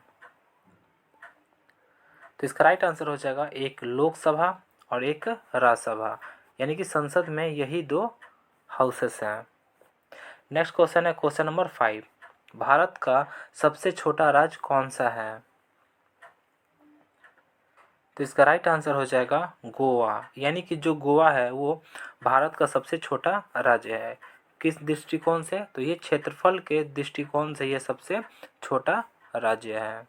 तो इसका राइट आंसर हो जाएगा एक लोकसभा और एक राज्यसभा, यानी कि संसद में यही 2 हाउसेस हैं। नेक्स्ट क्वेश्चन है क्वेश्चन नंबर 5, भारत का सबसे छोटा राज्य कौन सा है? तो इसका राइट आंसर हो जाएगा गोवा, यानी कि जो गोवा है वो भारत का सबसे छोटा राज्य है। किस दृष्टिकोण से? तो ये क्षेत्रफल के दृष्टिकोण से ये सबसे छोटा राज्य है।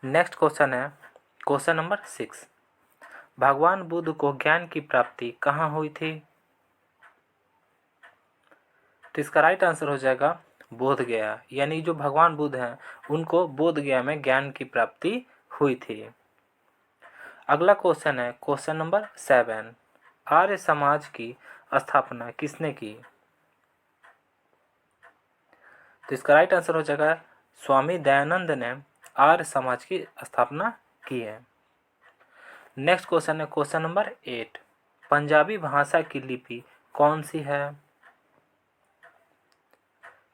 नेक्स्ट क्वेश्चन है क्वेश्चन नंबर 6, भगवान बुद्ध को ज्ञान की प्राप्ति कहाँ हुई थी? तो इसका राइट आंसर हो जाएगा बोध गया, यानी जो भगवान बुद्ध हैं उनको बोध गया में ज्ञान की प्राप्ति हुई थी। अगला क्वेश्चन है क्वेश्चन नंबर 7, आर्य समाज की स्थापना किसने की? तो इसका राइट आंसर हो जाएगा स्वामी दयानंद ने आर्य समाज की स्थापना की है। नेक्स्ट क्वेश्चन है क्वेश्चन नंबर 8, पंजाबी भाषा की लिपि कौन सी है?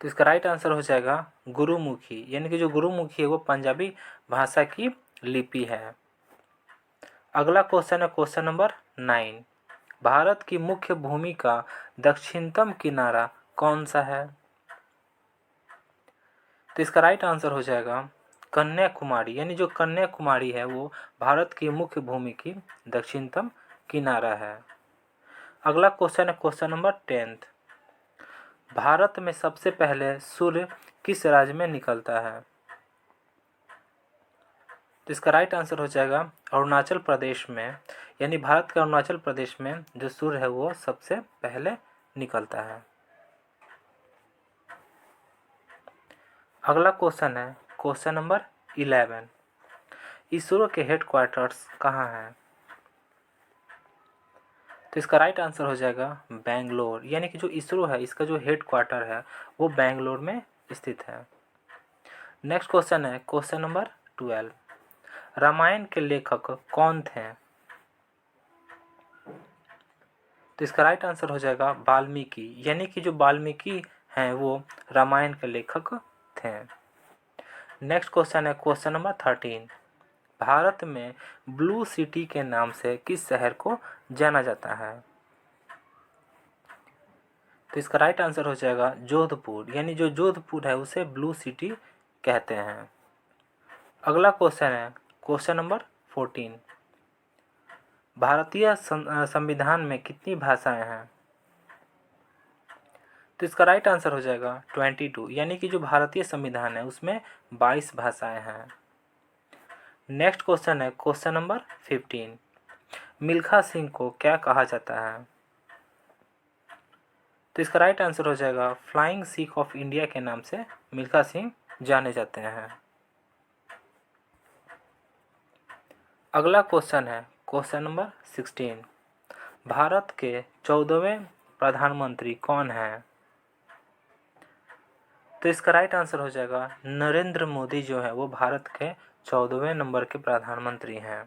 तो इसका राइट आंसर हो जाएगा गुरुमुखी, यानी कि जो गुरुमुखी है वो पंजाबी भाषा की लिपि है। अगला क्वेश्चन है क्वेश्चन नंबर 9, भारत की मुख्य भूमि का दक्षिणतम किनारा कौन सा है? तो इसका राइट आंसर हो जाएगा कन्याकुमारी, यानी जो कन्याकुमारी है वो भारत की मुख्य भूमि की दक्षिणतम किनारा है। अगला क्वेश्चन है क्वेश्चन नंबर 10, भारत में सबसे पहले सूर्य किस राज्य में निकलता है? तो इसका राइट आंसर हो जाएगा अरुणाचल प्रदेश में, यानी भारत के अरुणाचल प्रदेश में जो सूर्य है वो सबसे पहले निकलता है। अगला क्वेश्चन है क्वेश्चन नंबर 11, इसरो के हेडक्वार्टर्स कहाँ हैं? तो इसका राइट आंसर हो जाएगा बेंगलोर, यानी कि जो इसरो है इसका जो हेडक्वार्टर है वो बेंगलोर में स्थित है। नेक्स्ट क्वेश्चन है क्वेश्चन नंबर 12, रामायण के लेखक कौन थे? तो इसका राइट आंसर हो जाएगा वाल्मीकि, यानी कि जो वाल्मीकि हैं वो रामायण के लेखक थे। नेक्स्ट क्वेश्चन है क्वेश्चन नंबर 13, भारत में ब्लू सिटी के नाम से किस शहर को जाना जाता है? तो इसका राइट आंसर हो जाएगा जोधपुर, यानी जो जोधपुर है उसे ब्लू सिटी कहते हैं। अगला क्वेश्चन है क्वेश्चन नंबर 14, भारतीय संविधान में कितनी भाषाएं हैं? तो इसका राइट आंसर हो जाएगा 22, यानी कि जो भारतीय संविधान है उसमें 22 भाषाएं हैं। नेक्स्ट क्वेश्चन है क्वेश्चन नंबर 15, मिल्खा सिंह को क्या कहा जाता है? तो इसका राइट आंसर हो जाएगा फ्लाइंग सिख ऑफ इंडिया के नाम से मिल्खा सिंह जाने जाते हैं। अगला क्वेश्चन है क्वेश्चन नंबर 16, भारत के 14वें प्रधानमंत्री कौन हैं? तो इसका राइट आंसर हो जाएगा नरेंद्र मोदी जो है वो भारत के 14वें नंबर के प्रधानमंत्री हैं।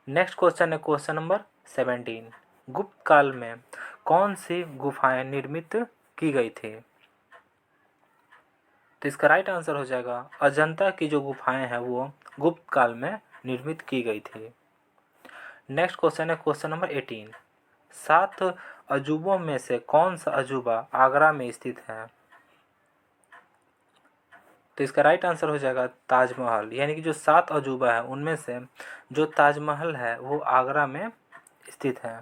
नेक्स्ट क्वेश्चन है क्वेश्चन नंबर 17, गुप्त काल में कौन सी गुफाएं निर्मित की गई थी? तो इसका राइट आंसर हो जाएगा अजंता की जो गुफाएं हैं वो गुप्त काल में निर्मित की गई थी। नेक्स्ट क्वेश्चन है क्वेश्चन नंबर 18, 7 अजूबों में से कौन सा अजूबा आगरा में स्थित है? तो इसका राइट आंसर हो जाएगा ताजमहल, यानी कि जो 7 अजूबा है उनमें से जो ताजमहल है वो आगरा में स्थित है।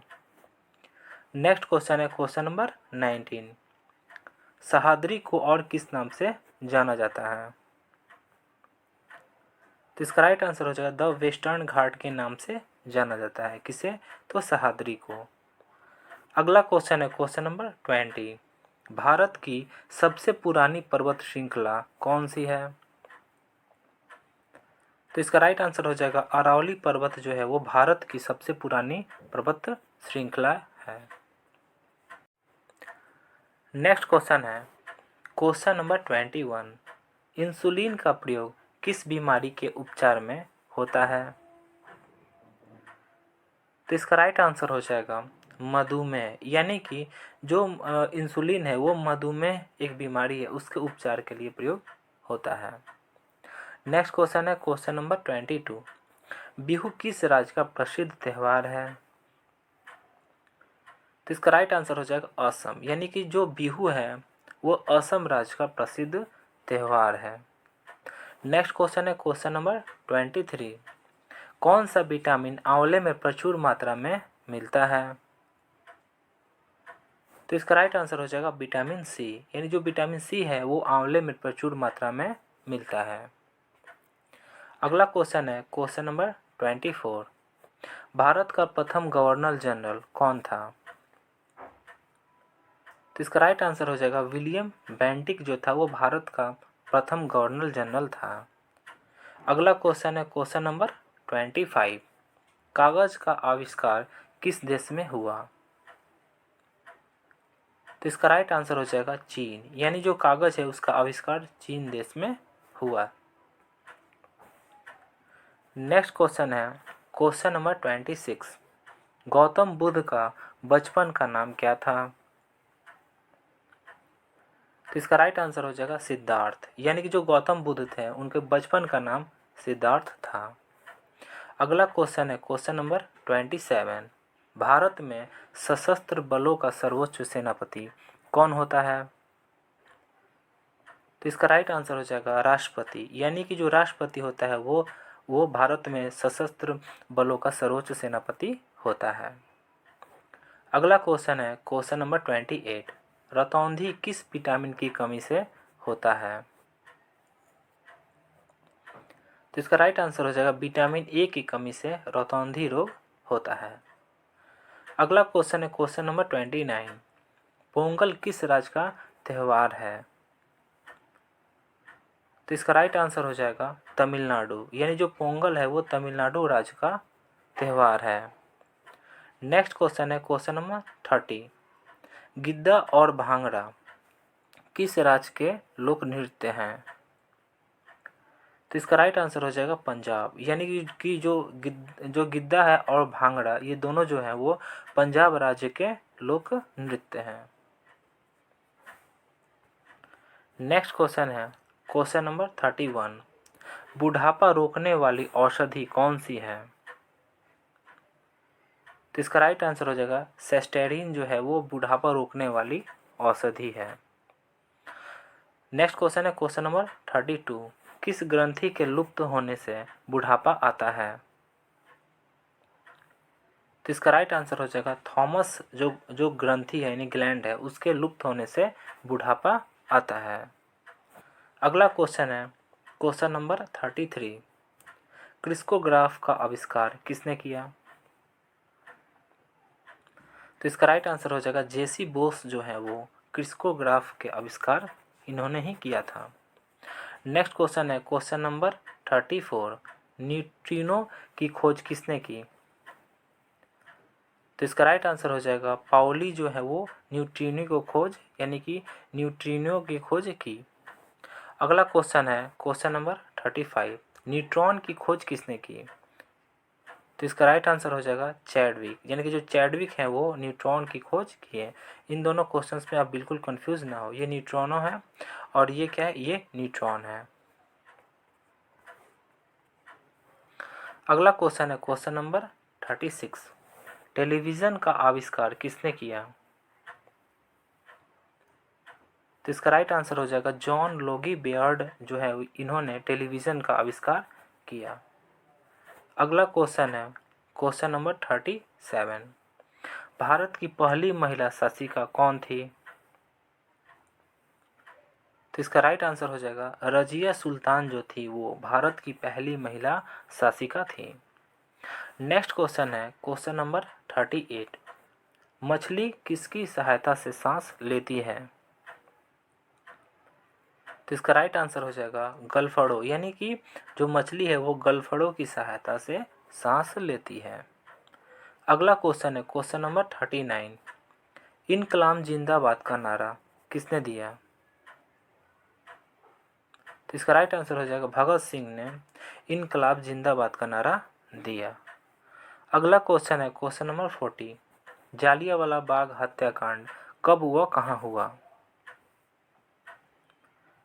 नेक्स्ट क्वेश्चन है क्वेश्चन नंबर 19, सह्याद्री को और किस नाम से जाना जाता है? तो इसका राइट आंसर हो जाएगा द वेस्टर्न घाट के नाम से जाना जाता है। किसे? तो सह्याद्री को। अगला क्वेश्चन है क्वेश्चन नंबर 20, भारत की सबसे पुरानी पर्वत श्रृंखला कौन सी है? तो इसका राइट आंसर हो जाएगा अरावली पर्वत जो है वो भारत की सबसे पुरानी पर्वत श्रृंखला है। नेक्स्ट क्वेश्चन है क्वेश्चन नंबर 21। इंसुलिन का प्रयोग किस बीमारी के उपचार में होता है? तो इसका राइट आंसर हो जाएगा मधुमेह, यानी कि जो इंसुलिन है वो मधुमेह एक बीमारी है, उसके उपचार के लिए प्रयोग होता है। नेक्स्ट क्वेश्चन है क्वेश्चन नंबर 22। बिहू किस राज्य का प्रसिद्ध त्यौहार है? तो इसका राइट आंसर हो जाएगा असम, यानी कि जो बिहू है वो असम राज्य का प्रसिद्ध त्यौहार है। नेक्स्ट क्वेश्चन है क्वेश्चन नंबर 23। कौन सा विटामिन आंवले में प्रचुर मात्रा में मिलता है? तो इसका राइट आंसर हो जाएगा विटामिन सी, यानी जो विटामिन सी है वो आंवले में प्रचुर मात्रा में मिलता है। अगला क्वेश्चन है क्वेश्चन नंबर 24। भारत का प्रथम गवर्नर जनरल कौन था? तो इसका राइट आंसर हो जाएगा विलियम बेंटिक जो था वो भारत का प्रथम गवर्नर जनरल था। अगला क्वेश्चन है क्वेश्चन नंबर 25। कागज का आविष्कार किस देश में हुआ? तो इसका राइट आंसर हो जाएगा चीन, यानी जो कागज है उसका आविष्कार चीन देश में हुआ। नेक्स्ट क्वेश्चन है क्वेश्चन नंबर 26। गौतम बुद्ध का बचपन का नाम क्या था? तो इसका राइट आंसर हो जाएगा सिद्धार्थ, यानी कि जो गौतम बुद्ध थे उनके बचपन का नाम सिद्धार्थ था। अगला क्वेश्चन है क्वेश्चन नंबर 27। भारत में सशस्त्र बलों का सर्वोच्च सेनापति कौन होता है? तो इसका राइट आंसर हो जाएगा राष्ट्रपति, यानी कि जो राष्ट्रपति होता है वो भारत में सशस्त्र बलों का सर्वोच्च सेनापति होता है। अगला क्वेश्चन है क्वेश्चन नंबर 28। रतौंधी किस विटामिन की कमी से होता है? तो इसका राइट आंसर हो जाएगा विटामिन ए की कमी से रतौंधी रोग होता है। अगला क्वेश्चन है क्वेश्चन नंबर 29। पोंगल किस राज्य का त्यौहार है? तो इसका राइट आंसर हो जाएगा तमिलनाडु, यानी जो पोंगल है वो तमिलनाडु राज्य का त्यौहार है। नेक्स्ट क्वेश्चन है क्वेश्चन नंबर 30। गिद्दा और भांगड़ा किस राज्य के लोक नृत्य हैं? तो इसका राइट आंसर हो जाएगा पंजाब, यानी कि जो गिद्दा है और भांगड़ा ये दोनों जो हैं वो पंजाब राज्य के लोक नृत्य हैं। नेक्स्ट क्वेश्चन है क्वेश्चन नंबर 31। बुढ़ापा रोकने वाली औषधि कौन सी है? तो इसका राइट आंसर हो जाएगा सेस्टेरिन जो है वो बुढ़ापा रोकने वाली औषधि है। नेक्स्ट क्वेश्चन है क्वेश्चन नंबर 32। किस ग्रंथि के लुप्त होने से बुढ़ापा आता है? तो इसका राइट आंसर हो जाएगा थॉमस जो ग्रंथि है यानी ग्लैंड है उसके लुप्त होने से बुढ़ापा आता है। अगला क्वेश्चन है क्वेश्चन नंबर 33। क्रिस्कोग्राफ का आविष्कार किसने किया? तो इसका राइट आंसर हो जाएगा जेसी बोस जो है वो क्रिस्कोग्राफ के आविष्कार इन्होंने ही किया था। नेक्स्ट क्वेश्चन है क्वेश्चन नंबर 34। न्यूट्रिनो की खोज किसने की? तो इसका राइट आंसर हो जाएगा पाउली जो है वो न्यूट्रिनो को खोज यानी कि न्यूट्रिनो की खोज की। अगला क्वेश्चन है क्वेश्चन नंबर 35। न्यूट्रॉन की खोज किसने की? तो इसका राइट आंसर हो जाएगा चैडविक, यानी कि जो चैडविक है वो न्यूट्रॉन की खोज किए। इन दोनों क्वेश्चंस में आप बिल्कुल कंफ्यूज ना हो, ये न्यूट्रॉनो है और ये क्या है, ये न्यूट्रॉन है। अगला क्वेश्चन है क्वेश्चन नंबर 36। टेलीविज़न का आविष्कार किसने किया? तो इसका राइट आंसर हो जाएगा जॉन लोगी बेयर्ड जो है इन्होंने टेलीविज़न का आविष्कार किया। अगला क्वेश्चन है क्वेश्चन नंबर 37। भारत की पहली महिला शासिका कौन थी? तो इसका राइट आंसर हो जाएगा रजिया सुल्तान जो थी वो भारत की पहली महिला शासिका थी। नेक्स्ट क्वेश्चन है क्वेश्चन नंबर 38। मछली किसकी सहायता से सांस लेती है? तो इसका राइट आंसर हो जाएगा गलफड़ों, यानी कि जो मछली है वो गलफड़ों की सहायता से सांस लेती है। अगला क्वेश्चन है क्वेश्चन नंबर 39। इनकलाब जिंदाबाद का नारा किसने दिया? तो इसका राइट आंसर हो जाएगा भगत सिंह ने इनकलाब जिंदाबाद का नारा दिया। अगला क्वेश्चन है क्वेश्चन नंबर 40। जालियांवाला बाग हत्याकांड कब हुआ, कहाँ हुआ?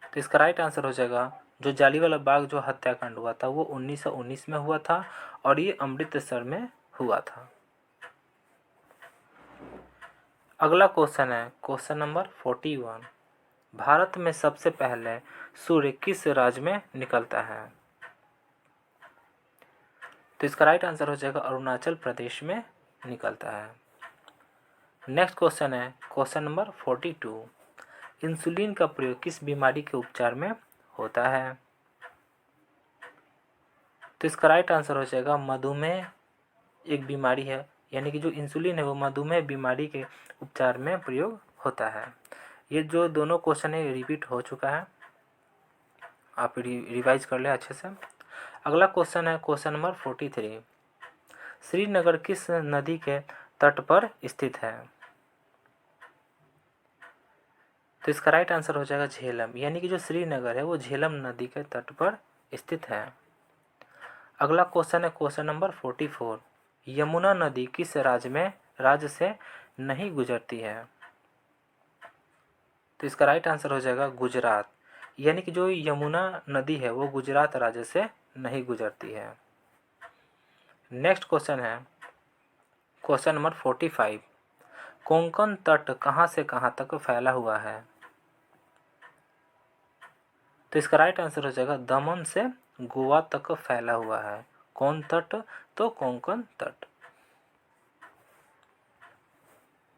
तो इसका राइट आंसर हो जाएगा जो जालियांवाला बाग जो हत्याकांड हुआ था वो 1919 में हुआ था और ये अमृतसर में हुआ था। अगला क्वेश्चन है क्वेश्चन नंबर 41। भारत में सबसे पहले सूर्य किस राज्य में निकलता है? तो इसका राइट आंसर हो जाएगा अरुणाचल प्रदेश में निकलता है। नेक्स्ट क्वेश्चन है क्वेश्चन नंबर 42। इंसुलिन का प्रयोग किस बीमारी के उपचार में होता है? तो इसका राइट आंसर हो जाएगा मधुमेह एक बीमारी है, यानी कि जो इंसुलिन है वो मधुमेह बीमारी के उपचार में प्रयोग होता है। ये जो दोनों क्वेश्चन है रिपीट हो चुका है, आप रिवाइज कर लें अच्छे से। अगला क्वेश्चन है क्वेश्चन नंबर 43। श्रीनगर किस नदी के तट पर स्थित है? तो इसका राइट आंसर हो जाएगा झेलम, यानी कि जो श्रीनगर है वो झेलम नदी के तट पर स्थित है। अगला क्वेश्चन है क्वेश्चन नंबर 44। यमुना नदी किस राज्य से नहीं गुजरती है? तो इसका राइट आंसर हो जाएगा गुजरात, यानी कि जो यमुना नदी है वो गुजरात राज्य से नहीं गुजरती है। नेक्स्ट क्वेश्चन है क्वेश्चन नंबर 45। कोंकण तट कहाँ से कहाँ तक फैला हुआ है? तो इसका राइट आंसर हो जाएगा दमन से गोवा तक फैला हुआ है। कौन तट? तो कोंकण तट।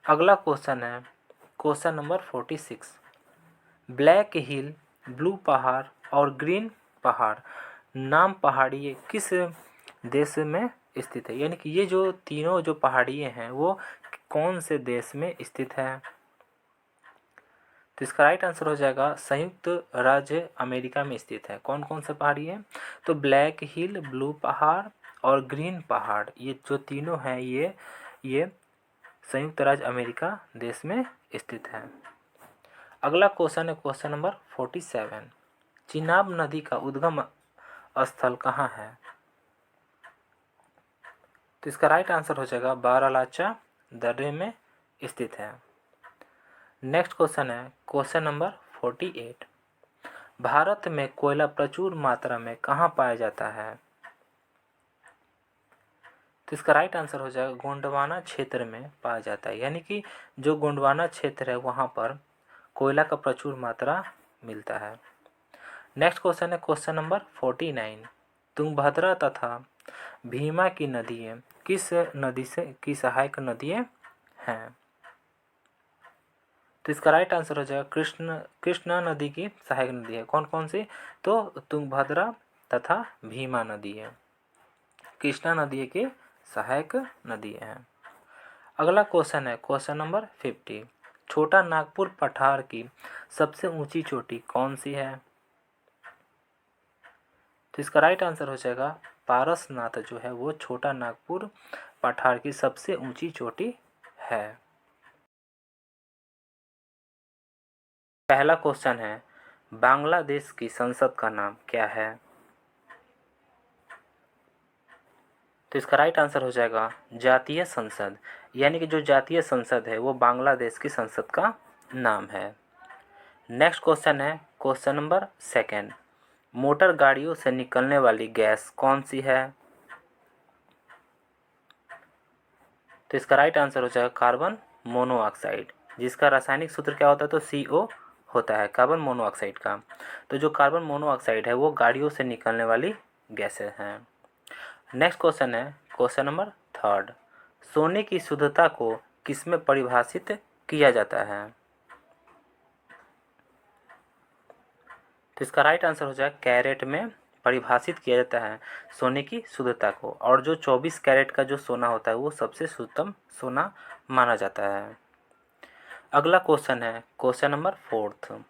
अगला क्वेश्चन है क्वेश्चन नंबर 46। ब्लैक हिल, ब्लू पहाड़ और ग्रीन पहाड़ नाम पहाड़ियाँ किस देश में स्थित है? यानी कि ये जो तीनों जो पहाड़ियाँ हैं वो कौन से देश में स्थित है? तो इसका राइट आंसर हो जाएगा संयुक्त राज्य अमेरिका में स्थित है। कौन कौन से पहाड़ी है? तो ब्लैक हिल, ब्लू पहाड़ और ग्रीन पहाड़, ये जो तीनों हैं ये संयुक्त राज्य अमेरिका देश में स्थित है। अगला क्वेश्चन है क्वेश्चन नंबर 47। चिनाब नदी का उद्गम स्थल कहाँ है? तो इसका राइट आंसर हो जाएगा बारालाचा दर्रे में स्थित है। नेक्स्ट क्वेश्चन है क्वेश्चन नंबर 48। भारत में कोयला प्रचुर मात्रा में कहाँ पाया जाता है? तो इसका राइट आंसर हो जाएगा गोंडवाना क्षेत्र में पाया जाता है, यानी कि जो गोंडवाना क्षेत्र है वहाँ पर कोयला का प्रचुर मात्रा मिलता है। नेक्स्ट क्वेश्चन है क्वेश्चन नंबर 49। तुंगभद्रा तथा भीमा की नदियाँ किस नदी से की सहायक नदियाँ हैं? तो इसका राइट आंसर हो जाएगा कृष्णा नदी की सहायक नदी है। कौन कौन सी? तो तुंगभद्रा तथा भीमा नदी है। कृष्णा नदी की सहायक नदी है। अगला क्वेश्चन है क्वेश्चन नंबर 50। छोटा नागपुर पठार की सबसे ऊंची चोटी कौन सी है? तो इसका राइट आंसर हो जाएगा पारसनाथ जो है वो छोटा नागपुर पठार की सबसे ऊंची चोटी है। पहला क्वेश्चन है बांग्लादेश की संसद का नाम क्या है? तो इसका राइट आंसर हो जाएगा जातीय संसद, यानी कि जो जातीय संसद है वो बांग्लादेश की संसद का नाम है। नेक्स्ट क्वेश्चन है क्वेश्चन नंबर 2। मोटर गाड़ियों से निकलने वाली गैस कौन सी है? तो इसका राइट आंसर हो जाएगा कार्बन मोनोऑक्साइड, जिसका रासायनिक सूत्र क्या होता है? तो CO होता है कार्बन मोनोऑक्साइड का। तो जो कार्बन मोनोऑक्साइड है वो गाड़ियों से निकलने वाली गैसें हैं। नेक्स्ट क्वेश्चन है क्वेश्चन नंबर 3। सोने की शुद्धता को किसमें परिभाषित किया जाता है? तो इसका राइट आंसर हो जाएगा कैरेट में परिभाषित किया जाता है सोने की शुद्धता को, और जो 24 कैरेट का जो सोना होता है वो सबसे शुद्धतम सोना माना जाता है। अगला क्वेश्चन है क्वेश्चन नंबर 4।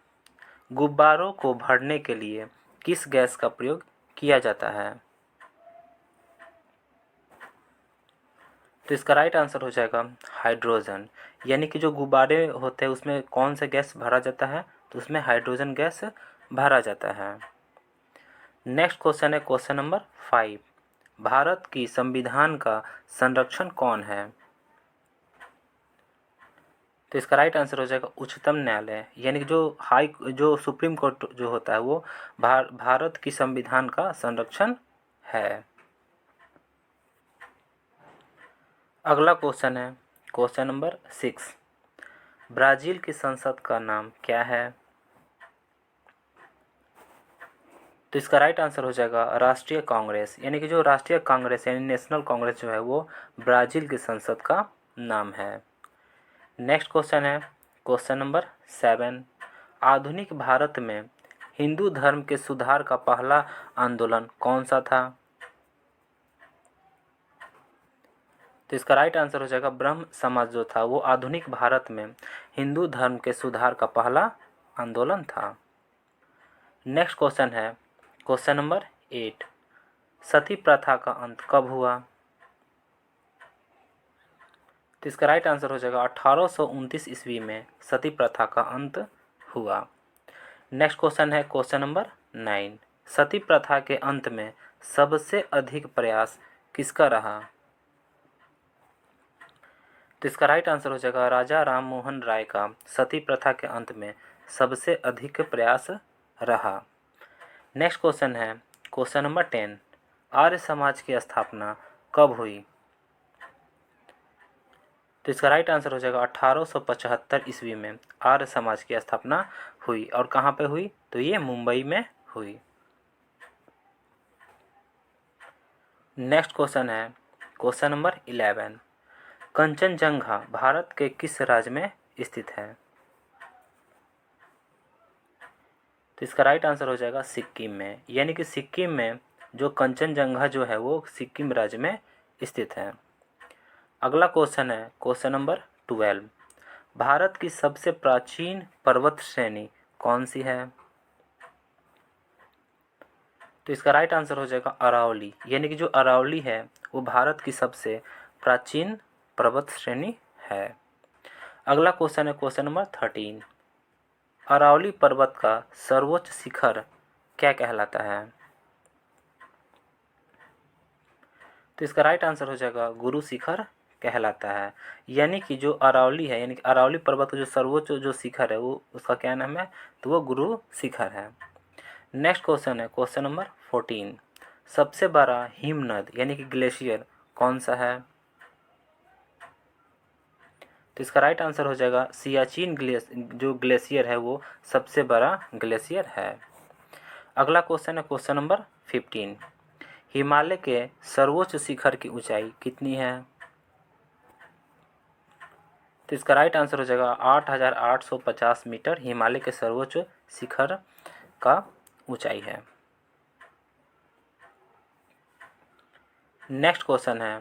गुब्बारों को भरने के लिए किस गैस का प्रयोग किया जाता है? तो इसका राइट आंसर हो जाएगा हाइड्रोजन। यानी कि जो गुब्बारे होते हैं उसमें कौन सा गैस भरा जाता है? तो उसमें हाइड्रोजन गैस भरा जाता है। नेक्स्ट क्वेश्चन है क्वेश्चन नंबर 5। भारत की संविधान का संरक्षण कौन है? तो इसका राइट आंसर हो जाएगा उच्चतम न्यायालय। यानी कि जो सुप्रीम कोर्ट जो होता है वो भारत की संविधान का संरक्षण है। अगला क्वेश्चन है क्वेश्चन नंबर 6। ब्राज़ील की संसद का नाम क्या है? तो इसका राइट आंसर हो जाएगा राष्ट्रीय कांग्रेस। यानी कि जो राष्ट्रीय कांग्रेस यानी नेशनल कांग्रेस जो है वो ब्राज़ील की संसद का नाम है। नेक्स्ट क्वेश्चन है क्वेश्चन नंबर 7। आधुनिक भारत में हिंदू धर्म के सुधार का पहला आंदोलन कौन सा था? तो इसका राइट आंसर हो जाएगा ब्रह्म समाज जो था वो आधुनिक भारत में हिंदू धर्म के सुधार का पहला आंदोलन था। नेक्स्ट क्वेश्चन है क्वेश्चन नंबर 8। सती प्रथा का अंत कब हुआ? तो इसका राइट आंसर हो जाएगा 1829 ईस्वी में सती प्रथा का अंत हुआ। नेक्स्ट क्वेश्चन है क्वेश्चन नंबर 9। सती प्रथा के अंत में सबसे अधिक प्रयास किसका रहा? तो इसका राइट आंसर हो जाएगा राजा राम मोहन राय का सती प्रथा के अंत में सबसे अधिक प्रयास रहा। नेक्स्ट क्वेश्चन है क्वेश्चन नंबर 10। आर्य समाज की स्थापना कब हुई? तो इसका राइट आंसर हो जाएगा 1875 ईस्वी में आर्य समाज की स्थापना हुई। और कहाँ पे हुई? तो ये मुंबई में हुई। नेक्स्ट क्वेश्चन है क्वेश्चन नंबर 11। कंचनजंगा भारत के किस राज्य में स्थित है? तो इसका राइट आंसर हो जाएगा सिक्किम में। यानी कि सिक्किम में जो कंचनजंगा जो है वो सिक्किम राज्य में स्थित है। अगला क्वेश्चन है क्वेश्चन नंबर 12। भारत की सबसे प्राचीन पर्वत श्रेणी कौन सी है? तो इसका राइट आंसर हो जाएगा अरावली। यानी कि जो अरावली है वो भारत की सबसे प्राचीन पर्वत श्रेणी है। अगला क्वेश्चन है क्वेश्चन नंबर 13। अरावली पर्वत का सर्वोच्च शिखर क्या कहलाता है? तो इसका राइट आंसर हो जाएगा गुरु शिखर कहलाता है। यानी कि जो अरावली है यानी कि अरावली पर्वत का जो सर्वोच्च जो शिखर है वो उसका क्या नाम है? तो वो गुरु शिखर है। नेक्स्ट क्वेश्चन है क्वेश्चन नंबर 14। सबसे बड़ा हिमनद यानी कि ग्लेशियर कौन सा है? तो इसका राइट आंसर हो जाएगा सियाचिन जो ग्लेशियर है वो सबसे बड़ा ग्लेशियर है। अगला क्वेश्चन है क्वेश्चन नंबर 15। हिमालय के सर्वोच्च शिखर की ऊंचाई कितनी है? तो इसका राइट आंसर हो जाएगा 8850 मीटर हिमालय के सर्वोच्च शिखर का ऊंचाई है। नेक्स्ट क्वेश्चन है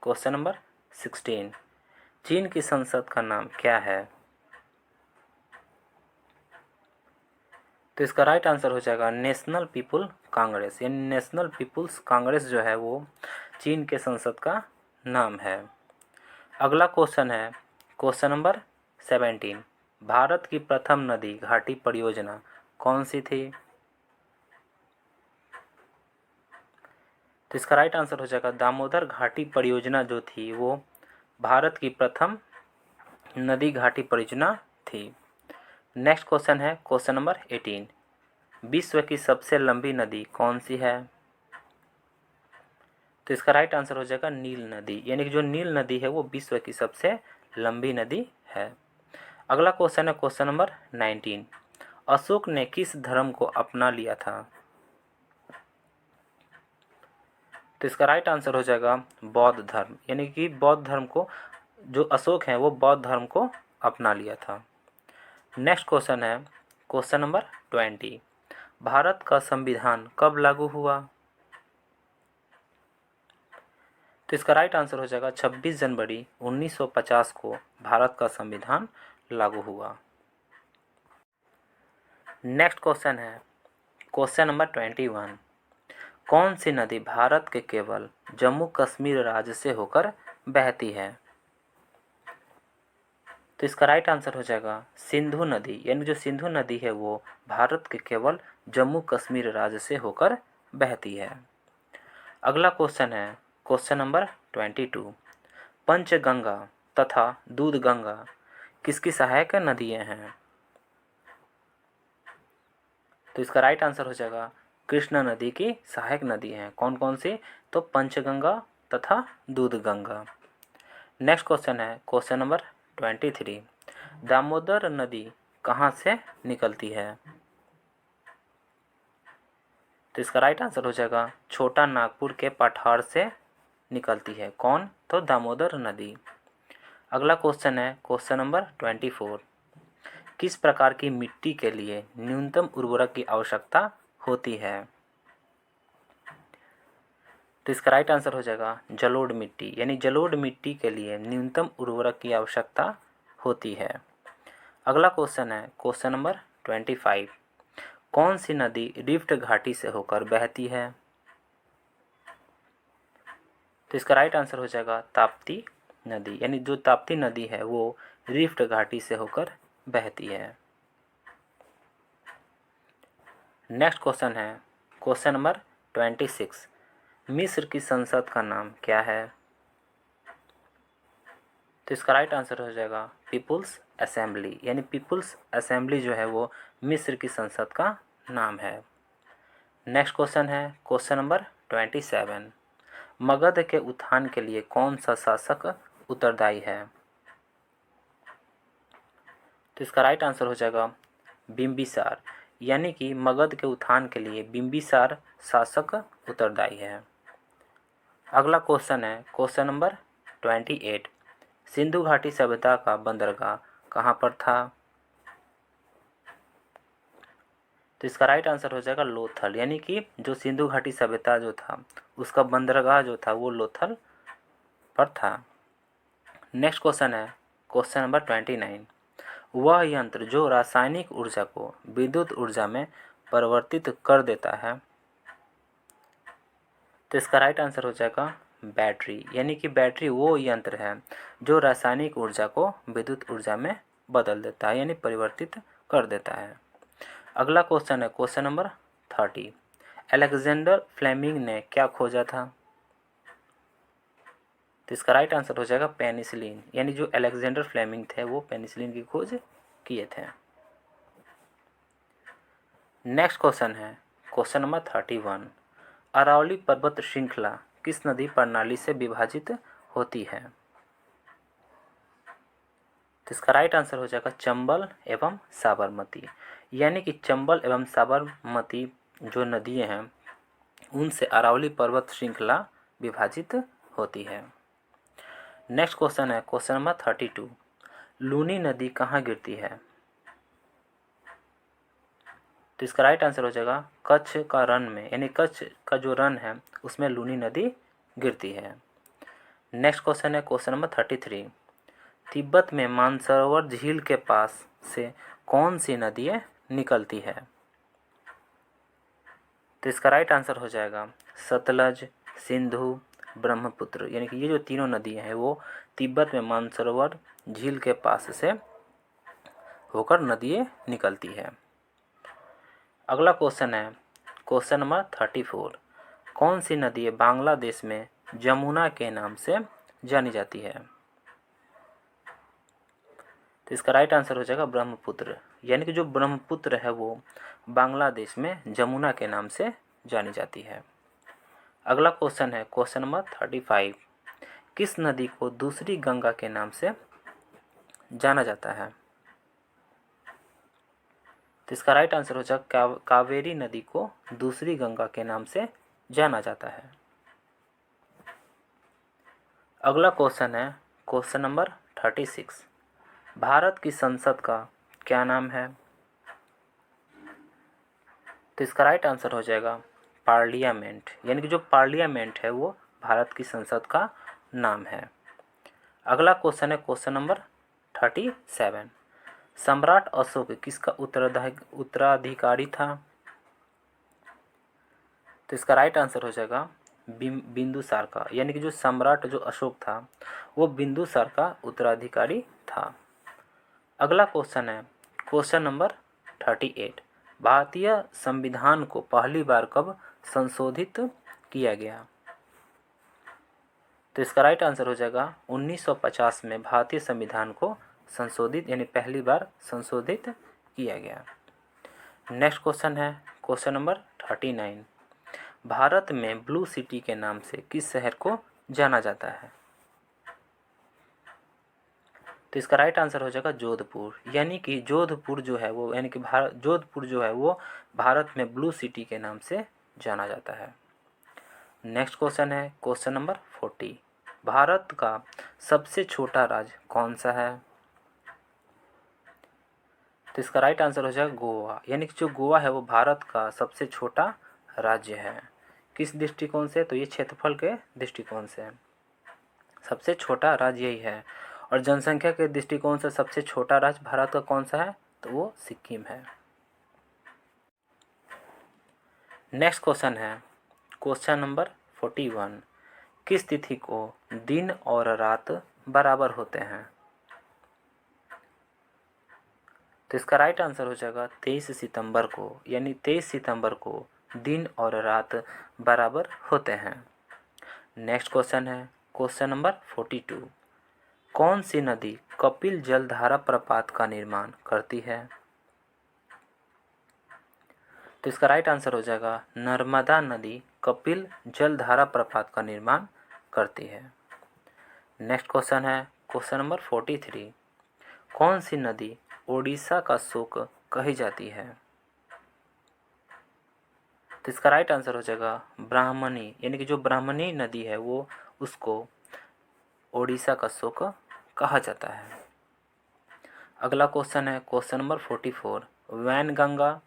क्वेश्चन नंबर 16। चीन की संसद का नाम क्या है? तो इसका राइट आंसर हो जाएगा नेशनल पीपुल कांग्रेस। यानी नेशनल पीपुल्स कांग्रेस जो है वो चीन के संसद का नाम है। अगला क्वेश्चन है क्वेश्चन नंबर 17। भारत की प्रथम नदी घाटी परियोजना कौन सी थी? तो इसका राइट आंसर हो जाएगा दामोदर घाटी परियोजना जो थी वो भारत की प्रथम नदी घाटी परियोजना थी। नेक्स्ट क्वेश्चन है क्वेश्चन नंबर 18। विश्व की सबसे लंबी नदी कौन सी है? तो इसका राइट आंसर हो जाएगा नील नदी। यानी कि जो नील नदी है वो विश्व की सबसे लंबी नदी है। अगला क्वेश्चन है क्वेश्चन नंबर 19। अशोक ने किस धर्म को अपना लिया था? तो इसका राइट आंसर हो जाएगा बौद्ध धर्म। यानी कि बौद्ध धर्म को जो अशोक हैं वो बौद्ध धर्म को अपना लिया था। नेक्स्ट क्वेश्चन है क्वेश्चन नंबर 20। भारत का संविधान कब लागू हुआ? तो इसका राइट आंसर हो जाएगा 26 जनवरी 1950 को भारत का संविधान लागू हुआ। नेक्स्ट क्वेश्चन है क्वेश्चन नंबर 21। कौन सी नदी भारत के केवल जम्मू कश्मीर राज्य से होकर बहती है? तो इसका राइट आंसर हो जाएगा सिंधु नदी। यानी जो सिंधु नदी है वो भारत के केवल जम्मू कश्मीर राज्य से होकर बहती है। अगला क्वेश्चन है क्वेश्चन नंबर 22। पंचगंगा तथा दूधगंगा किसकी सहायक नदियां हैं? तो इसका राइट आंसर हो जाएगा कृष्णा नदी की सहायक नदी हैं। कौन कौन सी? तो पंचगंगा तथा दूधगंगा। नेक्स्ट क्वेश्चन है क्वेश्चन नंबर 23। दामोदर नदी कहाँ से निकलती है? तो इसका राइट आंसर हो जाएगा छोटा नागपुर के पठार से निकलती है। कौन? तो दामोदर नदी। अगला क्वेश्चन है क्वेश्चन नंबर 24। किस प्रकार की मिट्टी के लिए न्यूनतम उर्वरक की आवश्यकता होती है? तो इसका राइट आंसर हो जाएगा जलोढ़ मिट्टी। यानी जलोढ़ मिट्टी के लिए न्यूनतम उर्वरक की आवश्यकता होती है। अगला क्वेश्चन है क्वेश्चन नंबर 25। कौन सी नदी रिफ्ट घाटी से होकर बहती है? तो इसका राइट आंसर हो जाएगा ताप्ती नदी। यानी जो ताप्ती नदी है वो रिफ्ट घाटी से होकर बहती है। नेक्स्ट क्वेश्चन है क्वेश्चन नंबर 26। मिस्र की संसद का नाम क्या है? तो इसका राइट आंसर हो जाएगा पीपुल्स असेंबली। यानी पीपुल्स असेंबली जो है वो मिस्र की संसद का नाम है। नेक्स्ट क्वेश्चन है क्वेश्चन नंबर 27। मगध के उत्थान के लिए कौन सा शासक उत्तरदायी है? तो इसका राइट आंसर हो जाएगा बिंबिसार। यानी कि मगध के उत्थान के लिए बिंबिसार शासक उत्तरदायी है। अगला क्वेश्चन है क्वेश्चन नंबर 28। सिंधु घाटी सभ्यता का बंदरगाह कहाँ पर था? तो इसका राइट आंसर हो जाएगा लोथल। यानी कि जो सिंधु घाटी सभ्यता जो था उसका बंदरगाह जो था वो लोथल पर था। नेक्स्ट क्वेश्चन है क्वेश्चन नंबर 29। वह यंत्र जो रासायनिक ऊर्जा को विद्युत ऊर्जा में परिवर्तित कर देता है। तो इसका राइट आंसर हो जाएगा बैटरी। यानी कि बैटरी वो यंत्र है जो रासायनिक ऊर्जा को विद्युत ऊर्जा में बदल देता है यानी परिवर्तित कर देता है। अगला क्वेश्चन है क्वेश्चन नंबर 30। अलेक्जेंडर फ्लेमिंग ने क्या खोजा था? तो इसका राइट आंसर हो जाएगा पेनिसिलिन। यानी जो अलेक्जेंडर फ्लेमिंग थे वो पेनिसिलिन की खोज किए थे। नेक्स्ट क्वेश्चन है क्वेश्चन नंबर 31। अरावली पर्वत श्रृंखला किस नदी प्रणाली से विभाजित होती है? तो इसका राइट आंसर हो जाएगा चंबल एवं साबरमती। यानी कि चंबल एवं साबरमती जो नदियाँ हैं उनसे अरावली पर्वत श्रृंखला विभाजित होती है। नेक्स्ट क्वेश्चन है क्वेश्चन नंबर 32। लूनी नदी कहाँ गिरती है? तो इसका राइट आंसर हो जाएगा कच्छ का रन में। यानी कच्छ का जो रन है उसमें लूनी नदी गिरती है। नेक्स्ट क्वेश्चन है क्वेश्चन नंबर 33। तिब्बत में मानसरोवर झील के पास से कौन सी नदियाँ निकलती है? तो इसका राइट आंसर हो जाएगा सतलज, सिंधु, ब्रह्मपुत्र। यानी कि ये जो तीनों नदियाँ हैं वो तिब्बत में मानसरोवर झील के पास से होकर नदियाँ निकलती है। अगला क्वेश्चन है क्वेश्चन नंबर 34। कौन सी नदी बांग्लादेश में जमुना के नाम से जानी जाती है? तो इसका राइट आंसर हो जाएगा ब्रह्मपुत्र। यानी कि जो ब्रह्मपुत्र है वो बांग्लादेश में जमुना के नाम से जानी जाती है। अगला क्वेश्चन है क्वेश्चन नंबर 35। किस नदी को दूसरी गंगा के नाम से जाना जाता है? तो इसका राइट आंसर हो जाएगा कावेरी नदी को दूसरी गंगा के नाम से जाना जाता है। अगला क्वेश्चन है क्वेश्चन नंबर 36। भारत की संसद का क्या नाम है? तो इसका राइट आंसर हो जाएगा पार्लियामेंट। यानी कि जो पार्लियामेंट है वो भारत की संसद का नाम है। अगला क्वेश्चन है क्वेश्चन नंबर 37। सम्राट अशोक किसका उत्तराधिकारी था? तो इसका राइट आंसर हो जाएगा बिंदुसार का, यानी कि जो सम्राट जो अशोक था वो बिंदुसार का उत्तराधिकारी था। अगला क्वेश्चन है क्वेश्चन नंबर 38। भारतीय संविधान को पहली बार कब संशोधित किया गया? तो इसका राइट आंसर हो जाएगा 1950 में भारतीय संविधान को संशोधित यानी पहली बार संशोधित किया गया। नेक्स्ट क्वेश्चन है क्वेश्चन नंबर 39। भारत में ब्लू सिटी के नाम से किस शहर को जाना जाता है? तो इसका राइट आंसर हो जाएगा जोधपुर, यानी कि जोधपुर जो है वो यानी कि जोधपुर जो है वो भारत में ब्लू सिटी के नाम से जाना जाता है। नेक्स्ट क्वेश्चन है क्वेश्चन नंबर 40। भारत का सबसे छोटा राज्य कौन सा है? तो इसका राइट आंसर हो जाएगा गोवा, यानी कि जो गोवा है वो भारत का सबसे छोटा राज्य है। किस दृष्टिकोण से? तो ये क्षेत्रफल के दृष्टिकोण से सबसे छोटा राज्य यही है। और जनसंख्या के दृष्टिकोण से सबसे छोटा राज्य भारत का कौन सा है? तो वो सिक्किम है। नेक्स्ट क्वेश्चन है क्वेश्चन नंबर 41। किस तिथि को दिन और रात बराबर होते हैं? तो इसका राइट आंसर हो जाएगा 23 सितंबर को, यानी 23 सितंबर को दिन और रात बराबर होते हैं। नेक्स्ट क्वेश्चन है क्वेश्चन नंबर 42। कौन सी नदी कपिल जलधारा प्रपात का निर्माण करती है? तो इसका राइट आंसर हो जाएगा नर्मदा नदी कपिल जलधारा प्रपात का निर्माण करती है। नेक्स्ट क्वेश्चन है क्वेश्चन नंबर 43। कौन सी नदी ओडिशा का शोक कही जाती है? तो इसका राइट आंसर हो जाएगा ब्राह्मणी, यानी कि जो ब्राह्मणी नदी है वो उसको ओडिशा का शोक कहा जाता है। अगला क्वेश्चन है क्वेश्चन नंबर 44। वैनगंगा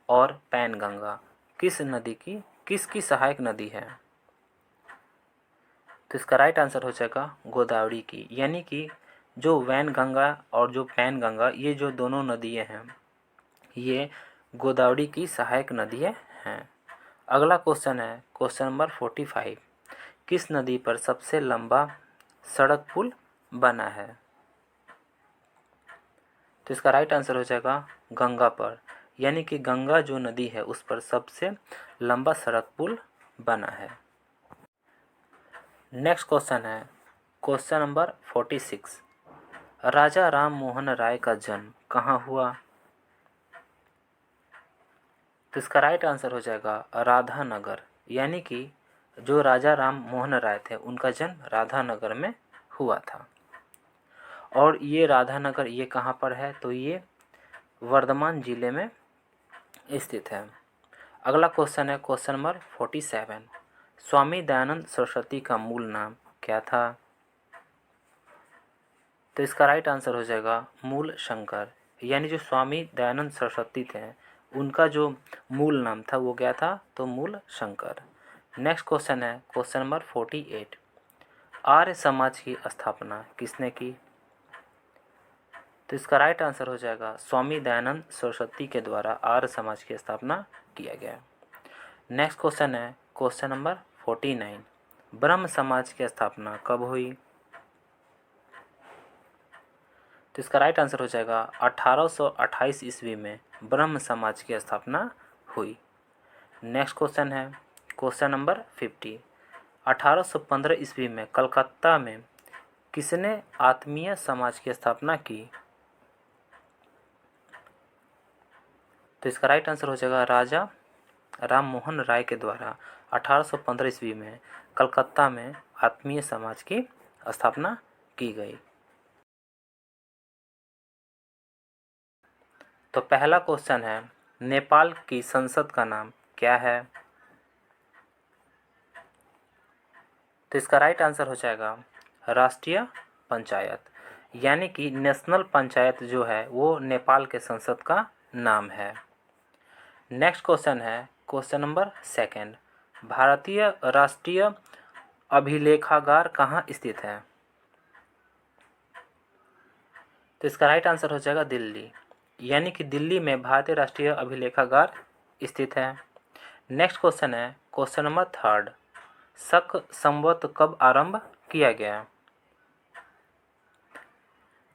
और पैनगंगा किसकी सहायक नदी है? तो इसका राइट आंसर हो जाएगा गोदावरी की, यानी कि जो वैनगंगा और जो पैनगंगा ये जो दोनों नदियाँ हैं ये गोदावरी की सहायक नदियाँ हैं। अगला क्वेश्चन है क्वेश्चन नंबर 45। किस नदी पर सबसे लंबा सड़क पुल बना है? तो इसका राइट आंसर हो जाएगा गंगा पर, यानी कि गंगा जो नदी है उस पर सबसे लंबा सड़क पुल बना है। नेक्स्ट क्वेश्चन है क्वेश्चन नंबर 46। राजा राम मोहन राय का जन्म कहाँ हुआ? तो इसका राइट आंसर हो जाएगा राधानगर, यानी कि जो राजा राम मोहन राय थे उनका जन्म राधानगर में हुआ था। और ये राधानगर ये कहाँ पर है? तो ये वर्धमान जिले में स्थित है। अगला क्वेश्चन है क्वेश्चन नंबर 47। स्वामी दयानंद सरस्वती का मूल नाम क्या था? तो इसका राइट आंसर हो जाएगा मूल शंकर, यानी जो स्वामी दयानंद सरस्वती थे उनका जो मूल नाम था वो क्या था? तो मूल शंकर। नेक्स्ट क्वेश्चन है क्वेश्चन नंबर 48। आर्य समाज की स्थापना किसने की? तो इसका राइट आंसर हो जाएगा स्वामी दयानंद सरस्वती के द्वारा आर्य समाज की स्थापना किया गया। नेक्स्ट क्वेश्चन है क्वेश्चन नंबर 49। ब्रह्म समाज की स्थापना कब हुई? तो इसका राइट आंसर हो जाएगा 1828 ईस्वी में ब्रह्म समाज की स्थापना हुई। नेक्स्ट क्वेश्चन है क्वेश्चन नंबर 50। 1815 ईस्वी में कलकत्ता में किसने आत्मीय समाज की स्थापना की? तो इसका राइट आंसर हो जाएगा राजा राम मोहन राय के द्वारा 1815 ईस्वी में कलकत्ता में आत्मीय समाज की स्थापना की गई। तो पहला क्वेश्चन है नेपाल की संसद का नाम क्या है? तो इसका राइट आंसर हो जाएगा राष्ट्रीय पंचायत, यानी कि नेशनल पंचायत जो है वो नेपाल के संसद का नाम है। नेक्स्ट क्वेश्चन है क्वेश्चन नंबर 2। भारतीय राष्ट्रीय अभिलेखागार कहाँ स्थित है? तो इसका राइट आंसर हो जाएगा दिल्ली, यानी कि दिल्ली में भारतीय राष्ट्रीय अभिलेखागार स्थित है। नेक्स्ट क्वेश्चन है क्वेश्चन नंबर 3, शक संवत कब आरंभ किया गया?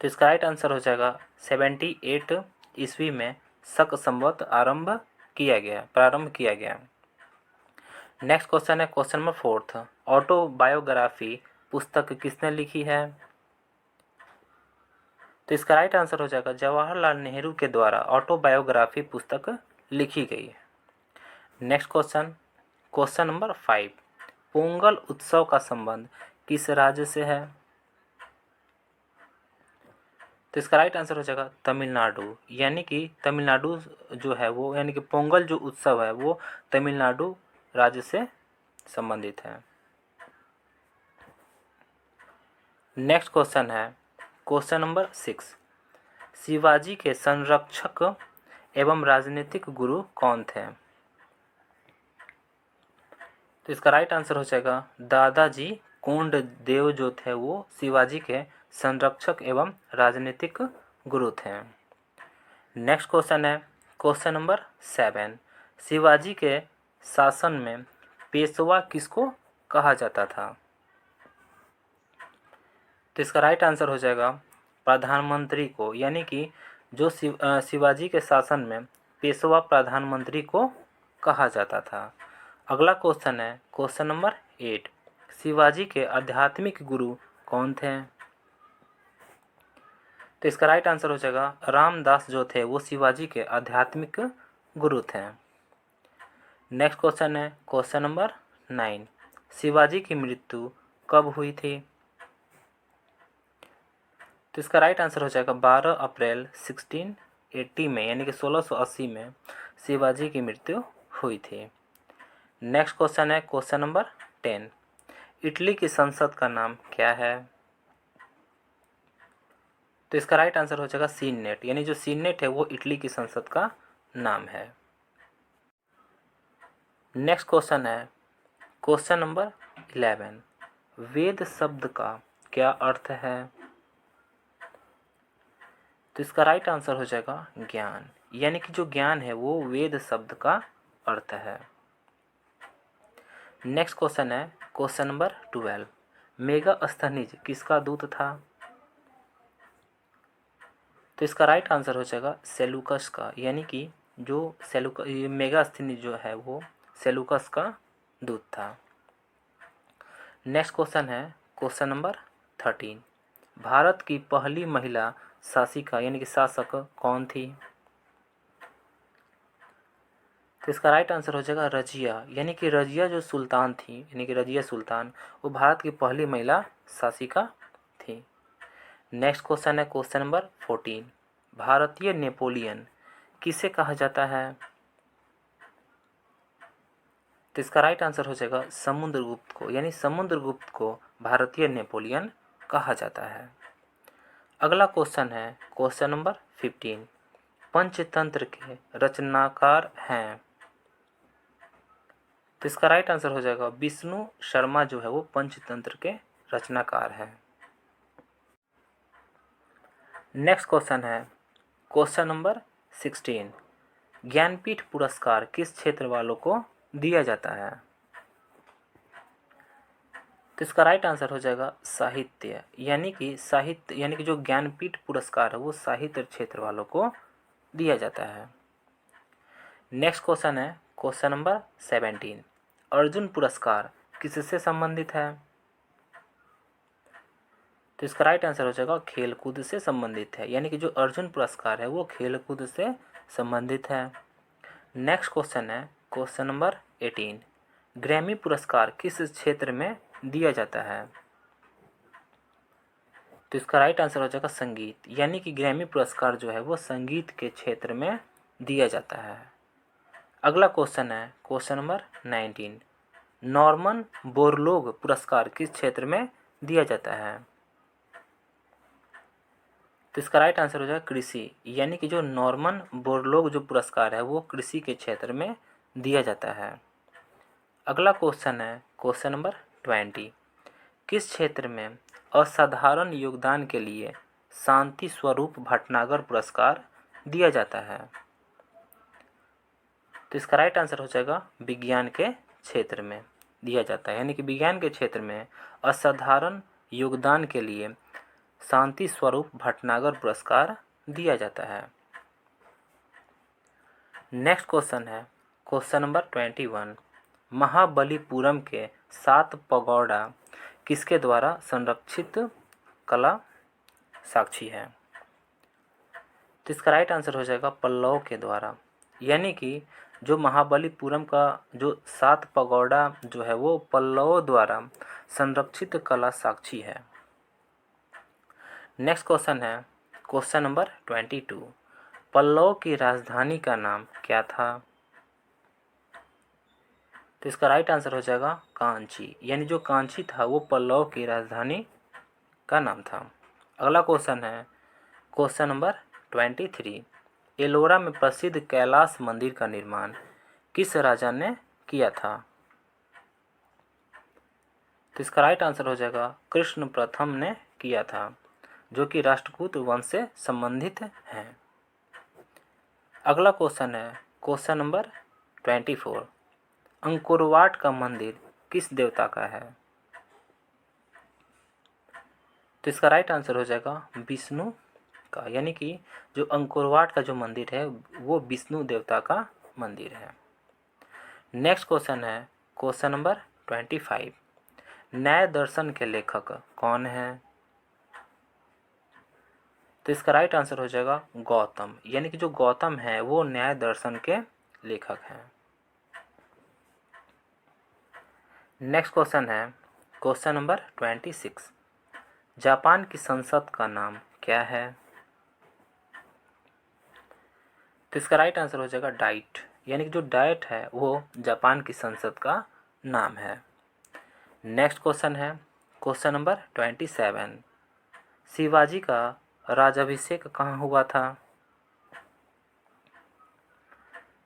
तो इसका राइट आंसर हो जाएगा 78 ईस्वी में शक संवत प्रारंभ किया गया। नेक्स्ट क्वेश्चन है क्वेश्चन नंबर 4, ऑटोबायोग्राफी पुस्तक किसने लिखी है? तो इसका राइट आंसर हो जाएगा जवाहरलाल नेहरू के द्वारा ऑटोबायोग्राफी पुस्तक लिखी गई है। नेक्स्ट क्वेश्चन नंबर 5, पोंगल उत्सव का संबंध किस राज्य से है? तो इसका राइट आंसर हो जाएगा तमिलनाडु, यानी कि तमिलनाडु जो है वो, यानी कि पोंगल जो उत्सव है वो तमिलनाडु राज्य से संबंधित है। नेक्स्ट क्वेश्चन है क्वेश्चन नंबर 6, शिवाजी के संरक्षक एवं राजनीतिक गुरु कौन थे? तो इसका राइट आंसर हो जाएगा दादाजी कोंडदेव जो थे वो शिवाजी के संरक्षक एवं राजनीतिक गुरु थे। नेक्स्ट क्वेश्चन है क्वेश्चन नंबर 7, शिवाजी के शासन में पेशवा किसको कहा जाता था? तो इसका राइट आंसर हो जाएगा प्रधानमंत्री को, यानी कि जो शिवाजी के शासन में पेशवा प्रधानमंत्री को कहा जाता था। अगला क्वेश्चन है क्वेश्चन नंबर 8, शिवाजी के आध्यात्मिक गुरु कौन थे? तो इसका राइट आंसर हो जाएगा रामदास जो थे वो शिवाजी के आध्यात्मिक गुरु थे। नेक्स्ट क्वेश्चन है क्वेश्चन नंबर 9, शिवाजी की मृत्यु कब हुई थी? तो इसका राइट आंसर हो जाएगा 12 अप्रैल 1680 में, यानी कि 1680 में शिवाजी की मृत्यु हुई थी। नेक्स्ट क्वेश्चन है क्वेश्चन नंबर 10, इटली की संसद का नाम क्या है? तो इसका राइट आंसर हो जाएगा सीनेट, यानी जो सीनेट है वो इटली की संसद का नाम है। नेक्स्ट क्वेश्चन है क्वेश्चन नंबर 11, वेद शब्द का क्या अर्थ है? तो इसका राइट आंसर हो जाएगा ज्ञान, यानी कि जो ज्ञान है वो वेद शब्द का अर्थ है। नेक्स्ट क्वेश्चन है क्वेश्चन नंबर 12, मेगास्थनीज किसका दूत था? तो इसका राइट आंसर हो जाएगा सेलूकस का, यानी कि जो मेगास्थनीज जो है वो सेलूकस का दूत था। नेक्स्ट क्वेश्चन है क्वेश्चन नंबर 13, भारत की पहली महिला शासिका यानी कि शासक कौन थी? तो इसका राइट आंसर हो जाएगा रजिया, यानी कि रजिया जो सुल्तान थी, यानी कि रजिया सुल्तान वो भारत की पहली महिला शासिका थी। नेक्स्ट क्वेश्चन है क्वेश्चन नंबर 14, भारतीय नेपोलियन किसे कहा जाता है? तो इसका राइट आंसर हो जाएगा समुद्रगुप्त को, यानी समुद्रगुप्त को भारतीय नेपोलियन कहा जाता है। अगला क्वेश्चन है क्वेश्चन नंबर 15, पंचतंत्र के रचनाकार हैं? तो इसका राइट आंसर हो जाएगा विष्णु शर्मा जो है वो पंचतंत्र के रचनाकार हैं। नेक्स्ट क्वेश्चन है क्वेश्चन नंबर 16, ज्ञानपीठ पुरस्कार किस क्षेत्र वालों को दिया जाता है? तो इसका राइट आंसर हो जाएगा साहित्य, यानी कि जो ज्ञानपीठ पुरस्कार है वो साहित्य क्षेत्र वालों को दिया जाता है। नेक्स्ट क्वेश्चन है क्वेश्चन नंबर 17, अर्जुन पुरस्कार किससे संबंधित है? तो इसका राइट आंसर हो जाएगा खेलकूद से संबंधित है, यानी कि जो अर्जुन पुरस्कार है वो खेलकूद से संबंधित है। नेक्स्ट क्वेश्चन है क्वेश्चन नंबर 18, ग्रैमी पुरस्कार किस क्षेत्र में दिया जाता है? तो इसका राइट आंसर हो जाएगा संगीत, यानी कि ग्रैमी पुरस्कार जो है वो संगीत के क्षेत्र में दिया जाता है। अगला क्वेश्चन है क्वेश्चन नंबर 19, नॉर्मन बोरलोग पुरस्कार किस क्षेत्र में दिया जाता है? तो इसका राइट आंसर हो जाएगा कृषि, यानी कि जो नॉर्मन बोरलोग जो पुरस्कार है वो कृषि के क्षेत्र में दिया जाता है। अगला क्वेश्चन है क्वेश्चन नंबर 20, किस क्षेत्र में असाधारण योगदान के लिए शांति स्वरूप भटनागर पुरस्कार दिया जाता है। तो इसका राइट आंसर हो जाएगा विज्ञान के क्षेत्र में दिया जाता है, यानी कि विज्ञान के क्षेत्र में असाधारण योगदान के लिए शांति स्वरूप भटनागर पुरस्कार दिया जाता है। नेक्स्ट क्वेश्चन है क्वेश्चन नंबर 21। महाबलीपुरम के 7 पगोड़ा किसके द्वारा संरक्षित कला साक्षी है? तो इसका राइट आंसर हो जाएगा पल्लव के द्वारा, यानी कि जो महाबलीपुरम का जो 7 पगोड़ा जो है वो पल्लवों द्वारा संरक्षित कला साक्षी है। नेक्स्ट क्वेश्चन है क्वेश्चन नंबर 22। पल्लव की राजधानी का नाम क्या था? तो इसका राइट आंसर हो जाएगा कांची, यानी जो कांची था वो पल्लव की राजधानी का नाम था। अगला क्वेश्चन है क्वेश्चन नंबर 23। एलोरा में प्रसिद्ध कैलाश मंदिर का निर्माण किस राजा ने किया था? तो इसका राइट आंसर हो जाएगा कृष्ण प्रथम ने किया था, जो कि राष्ट्रकूट वंश से संबंधित हैं। अगला क्वेश्चन है क्वेश्चन नंबर 24। अंकुरवाट का मंदिर किस देवता का है? तो इसका राइट आंसर हो जाएगा विष्णु का, यानी कि जो अंकुरवाट का जो मंदिर है वो विष्णु देवता का मंदिर है। नेक्स्ट क्वेश्चन है क्वेश्चन नंबर 25। न्याय दर्शन के लेखक कौन है? तो इसका राइट आंसर हो जाएगा गौतम, यानी कि जो गौतम है वो न्याय दर्शन के लेखक हैं। नेक्स्ट क्वेश्चन है क्वेश्चन नंबर 26। जापान की संसद का नाम क्या है? तो इसका राइट आंसर हो जाएगा डाइट, यानी कि जो डाइट है वो जापान की संसद का नाम है। नेक्स्ट क्वेश्चन है क्वेश्चन नंबर 27। शिवाजी का राज्याभिषेक कहाँ हुआ था?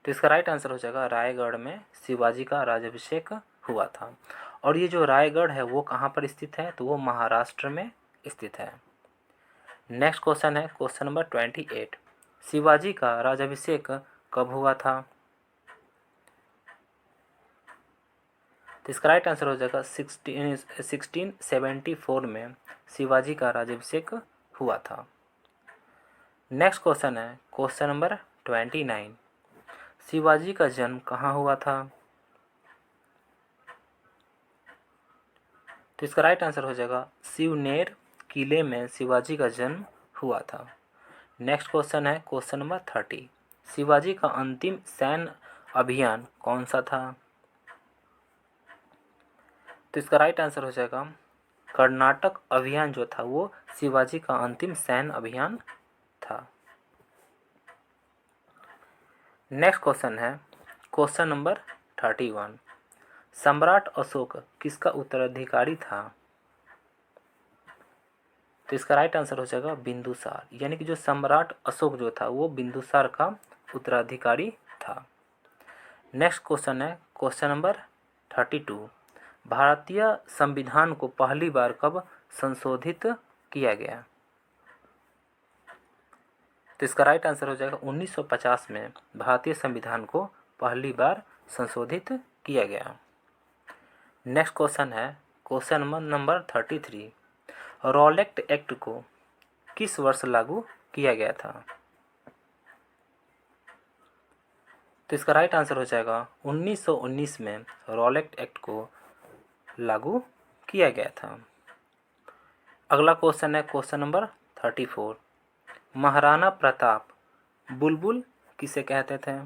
तो इसका राइट आंसर हो जाएगा रायगढ़ में शिवाजी का राज्याभिषेक हुआ था। और ये जो रायगढ़ है वो कहाँ पर स्थित है? तो वो महाराष्ट्र में स्थित है। नेक्स्ट क्वेश्चन है क्वेश्चन नंबर 28। शिवाजी का राज्याभिषेक कब हुआ था? तो इसका राइट आंसर हो जाएगा 1674 में शिवाजी का राज्याभिषेक हुआ था। नेक्स्ट क्वेश्चन है क्वेश्चन नंबर 29। शिवाजी का जन्म कहाँ हुआ था? तो इसका राइट आंसर हो जाएगा शिवनेर किले में शिवाजी का जन्म हुआ था। नेक्स्ट क्वेश्चन है क्वेश्चन नंबर 30। शिवाजी का अंतिम सैन्य अभियान कौन सा था? तो इसका राइट आंसर हो जाएगा कर्नाटक अभियान जो था वो शिवाजी का अंतिम सैन्य अभियान था। नेक्स्ट क्वेश्चन है क्वेश्चन नंबर 31। सम्राट अशोक किसका उत्तराधिकारी था? तो इसका राइट आंसर हो जाएगा बिंदुसार, यानी कि जो सम्राट अशोक जो था वो बिंदुसार का उत्तराधिकारी था। नेक्स्ट क्वेश्चन है क्वेश्चन नंबर 32। भारतीय संविधान को पहली बार कब संशोधित किया गया? तो इसका राइट आंसर हो जाएगा 1950 में भारतीय संविधान को पहली बार संशोधित किया गया। नेक्स्ट क्वेश्चन है क्वेश्चन नंबर 33। रॉलेट एक्ट को किस वर्ष लागू किया गया था? तो इसका राइट आंसर हो जाएगा 1919 में रॉलेट एक्ट को लागू किया गया था। अगला क्वेश्चन है क्वेश्चन नंबर 34। महाराणा प्रताप बुलबुल किसे कहते थे?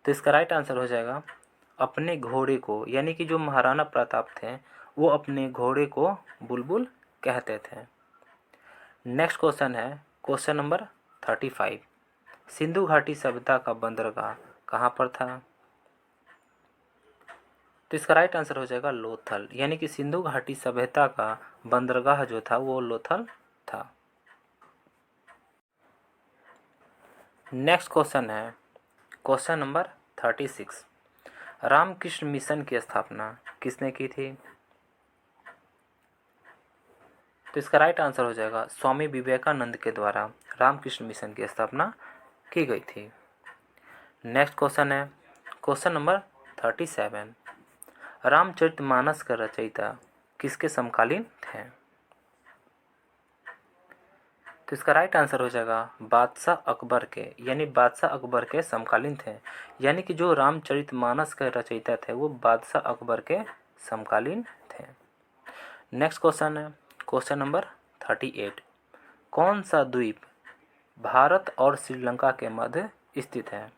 तो इसका राइट आंसर हो जाएगा अपने घोड़े को, यानी कि जो महाराणा प्रताप थे वो अपने घोड़े को बुलबुल कहते थे। नेक्स्ट क्वेश्चन है क्वेश्चन नंबर 35। सिंधु घाटी सभ्यता का बंदरगाह कहाँ पर था? तो इसका राइट आंसर हो जाएगा लोथल, यानी कि सिंधु घाटी सभ्यता का बंदरगाह जो था वो लोथल था। नेक्स्ट क्वेश्चन है क्वेश्चन नंबर 36। रामकृष्ण मिशन की स्थापना किसने की थी? तो इसका राइट आंसर हो जाएगा स्वामी विवेकानंद के द्वारा रामकृष्ण मिशन की स्थापना की गई थी। नेक्स्ट क्वेश्चन है क्वेश्चन नंबर 37, रामचरितमानस का रचयिता किसके समकालीन थे? तो इसका राइट आंसर हो जाएगा बादशाह अकबर के, यानी बादशाह अकबर के समकालीन थे, यानी कि जो रामचरितमानस के रचयिता थे वो बादशाह अकबर के समकालीन थे। नेक्स्ट क्वेश्चन है क्वेश्चन नंबर 38, कौन सा द्वीप भारत और श्रीलंका के मध्य स्थित है?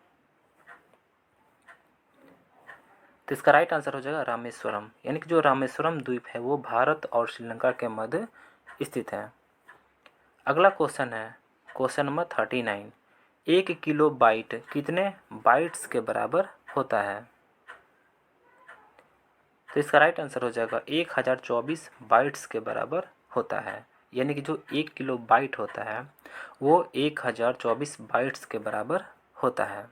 तो इसका राइट आंसर हो जाएगा रामेश्वरम, यानी कि जो रामेश्वरम द्वीप है वो भारत और श्रीलंका के मध्य स्थित है। अगला क्वेश्चन है क्वेश्चन नंबर 39, 1 किलो बाइट कितने बाइट्स के बराबर होता है? तो इसका राइट आंसर हो जाएगा 1024 बाइट्स के बराबर होता है, यानी कि जो 1 किलो बाइट होता है वो 1024 बाइट्स के बराबर होता है।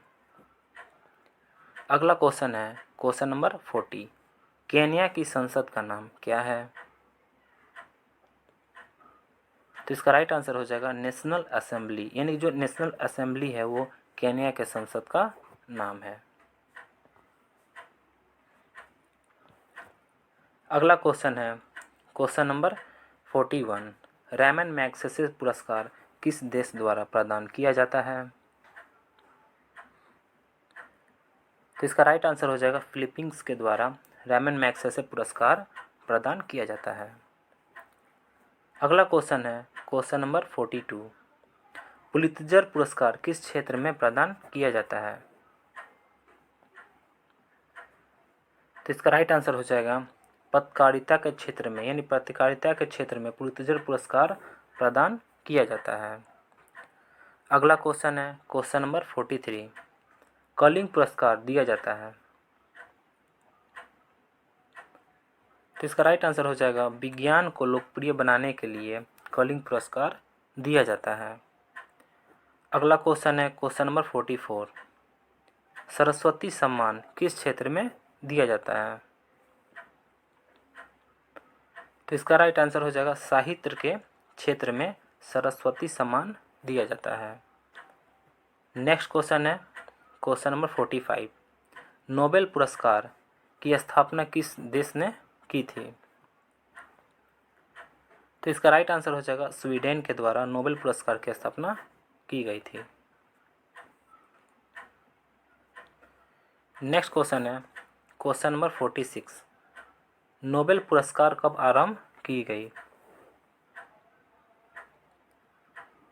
अगला क्वेश्चन है क्वेश्चन नंबर 40, केन्या की संसद का नाम क्या है? तो इसका राइट आंसर हो जाएगा नेशनल असेंबली, यानी जो नेशनल असेंबली है वो केन्या के संसद का नाम है। अगला क्वेश्चन है क्वेश्चन नंबर 41, रैमन मैग्सेसे पुरस्कार किस देश द्वारा प्रदान किया जाता है? तो इसका राइट आंसर हो जाएगा फिलीपींस के द्वारा रैमन मैग्सेसे पुरस्कार प्रदान किया जाता है। अगला क्वेश्चन है क्वेश्चन नंबर 42, पुलित्जर पुरस्कार किस क्षेत्र में प्रदान किया जाता है? तो इसका राइट आंसर हो जाएगा पत्रकारिता के क्षेत्र में, यानी पत्रकारिता के क्षेत्र में पुलित्जर पुरस्कार प्रदान किया जाता है। अगला क्वेश्चन है क्वेश्चन नंबर 43, कलिंग पुरस्कार दिया जाता है? तो इसका राइट आंसर हो जाएगा विज्ञान को लोकप्रिय बनाने के लिए कलिंग पुरस्कार दिया जाता है। अगला क्वेश्चन है क्वेश्चन नंबर 44, सरस्वती सम्मान किस क्षेत्र में दिया जाता है? तो इसका राइट आंसर हो जाएगा साहित्य के क्षेत्र में सरस्वती सम्मान दिया जाता है। नेक्स्ट क्वेश्चन है क्वेश्चन नंबर 45, नोबेल पुरस्कार की स्थापना किस देश ने की थी? तो इसका राइट आंसर हो जाएगा स्वीडन के द्वारा नोबेल पुरस्कार की स्थापना की गई थी। नेक्स्ट क्वेश्चन है क्वेश्चन नंबर 46, नोबेल पुरस्कार कब आरंभ की गई?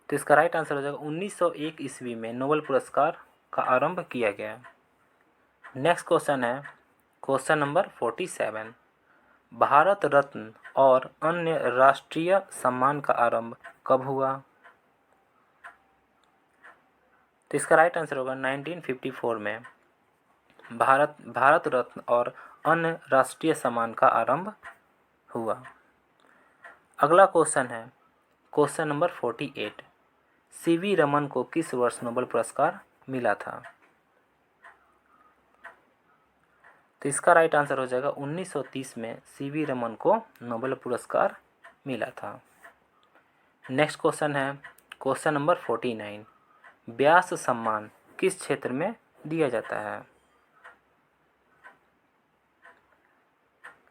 तो इसका राइट आंसर हो जाएगा 1901 ईस्वी में नोबेल पुरस्कार का आरंभ किया गया। नेक्स्ट क्वेश्चन है क्वेश्चन नंबर 47, भारत रत्न और अन्य राष्ट्रीय सम्मान का आरंभ कब हुआ? तो इसका राइट आंसर होगा 1954 में भारत रत्न और अन्य राष्ट्रीय सम्मान का आरंभ हुआ। अगला क्वेश्चन है क्वेश्चन नंबर 48, सीवी रमन को किस वर्ष नोबेल पुरस्कार मिला था? तो इसका राइट आंसर हो जाएगा 1930 में सीवी रमन को नोबेल पुरस्कार मिला था। नेक्स्ट क्वेश्चन है क्वेश्चन नंबर 49, व्यास सम्मान किस क्षेत्र में दिया जाता है?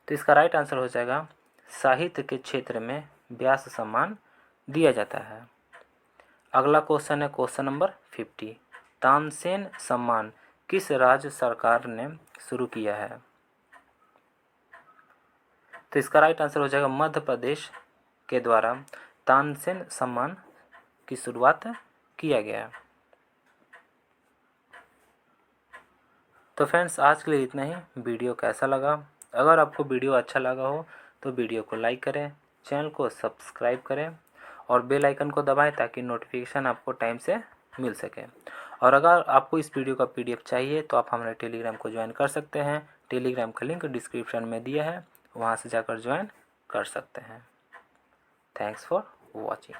तो इसका राइट आंसर हो जाएगा साहित्य के क्षेत्र में व्यास सम्मान दिया जाता है। अगला क्वेश्चन है क्वेश्चन नंबर 50, तानसेन सम्मान किस राज्य सरकार ने शुरू किया है? तो इसका राइट आंसर हो जाएगा मध्य प्रदेश के द्वारा तानसेन सम्मान की शुरुआत किया गया। तो फ्रेंड्स आज के लिए इतना ही। वीडियो कैसा लगा? अगर आपको वीडियो अच्छा लगा हो तो वीडियो को लाइक करें, चैनल को सब्सक्राइब करें और बेल आइकन को दबाएं ताकि नोटिफिकेशन आपको टाइम से मिल सके। और अगर आपको इस वीडियो का PDF चाहिए तो आप हमारे टेलीग्राम को ज्वाइन कर सकते हैं। टेलीग्राम का लिंक डिस्क्रिप्शन में दिया है, वहाँ से जाकर ज्वाइन कर सकते हैं। Thanks for watching.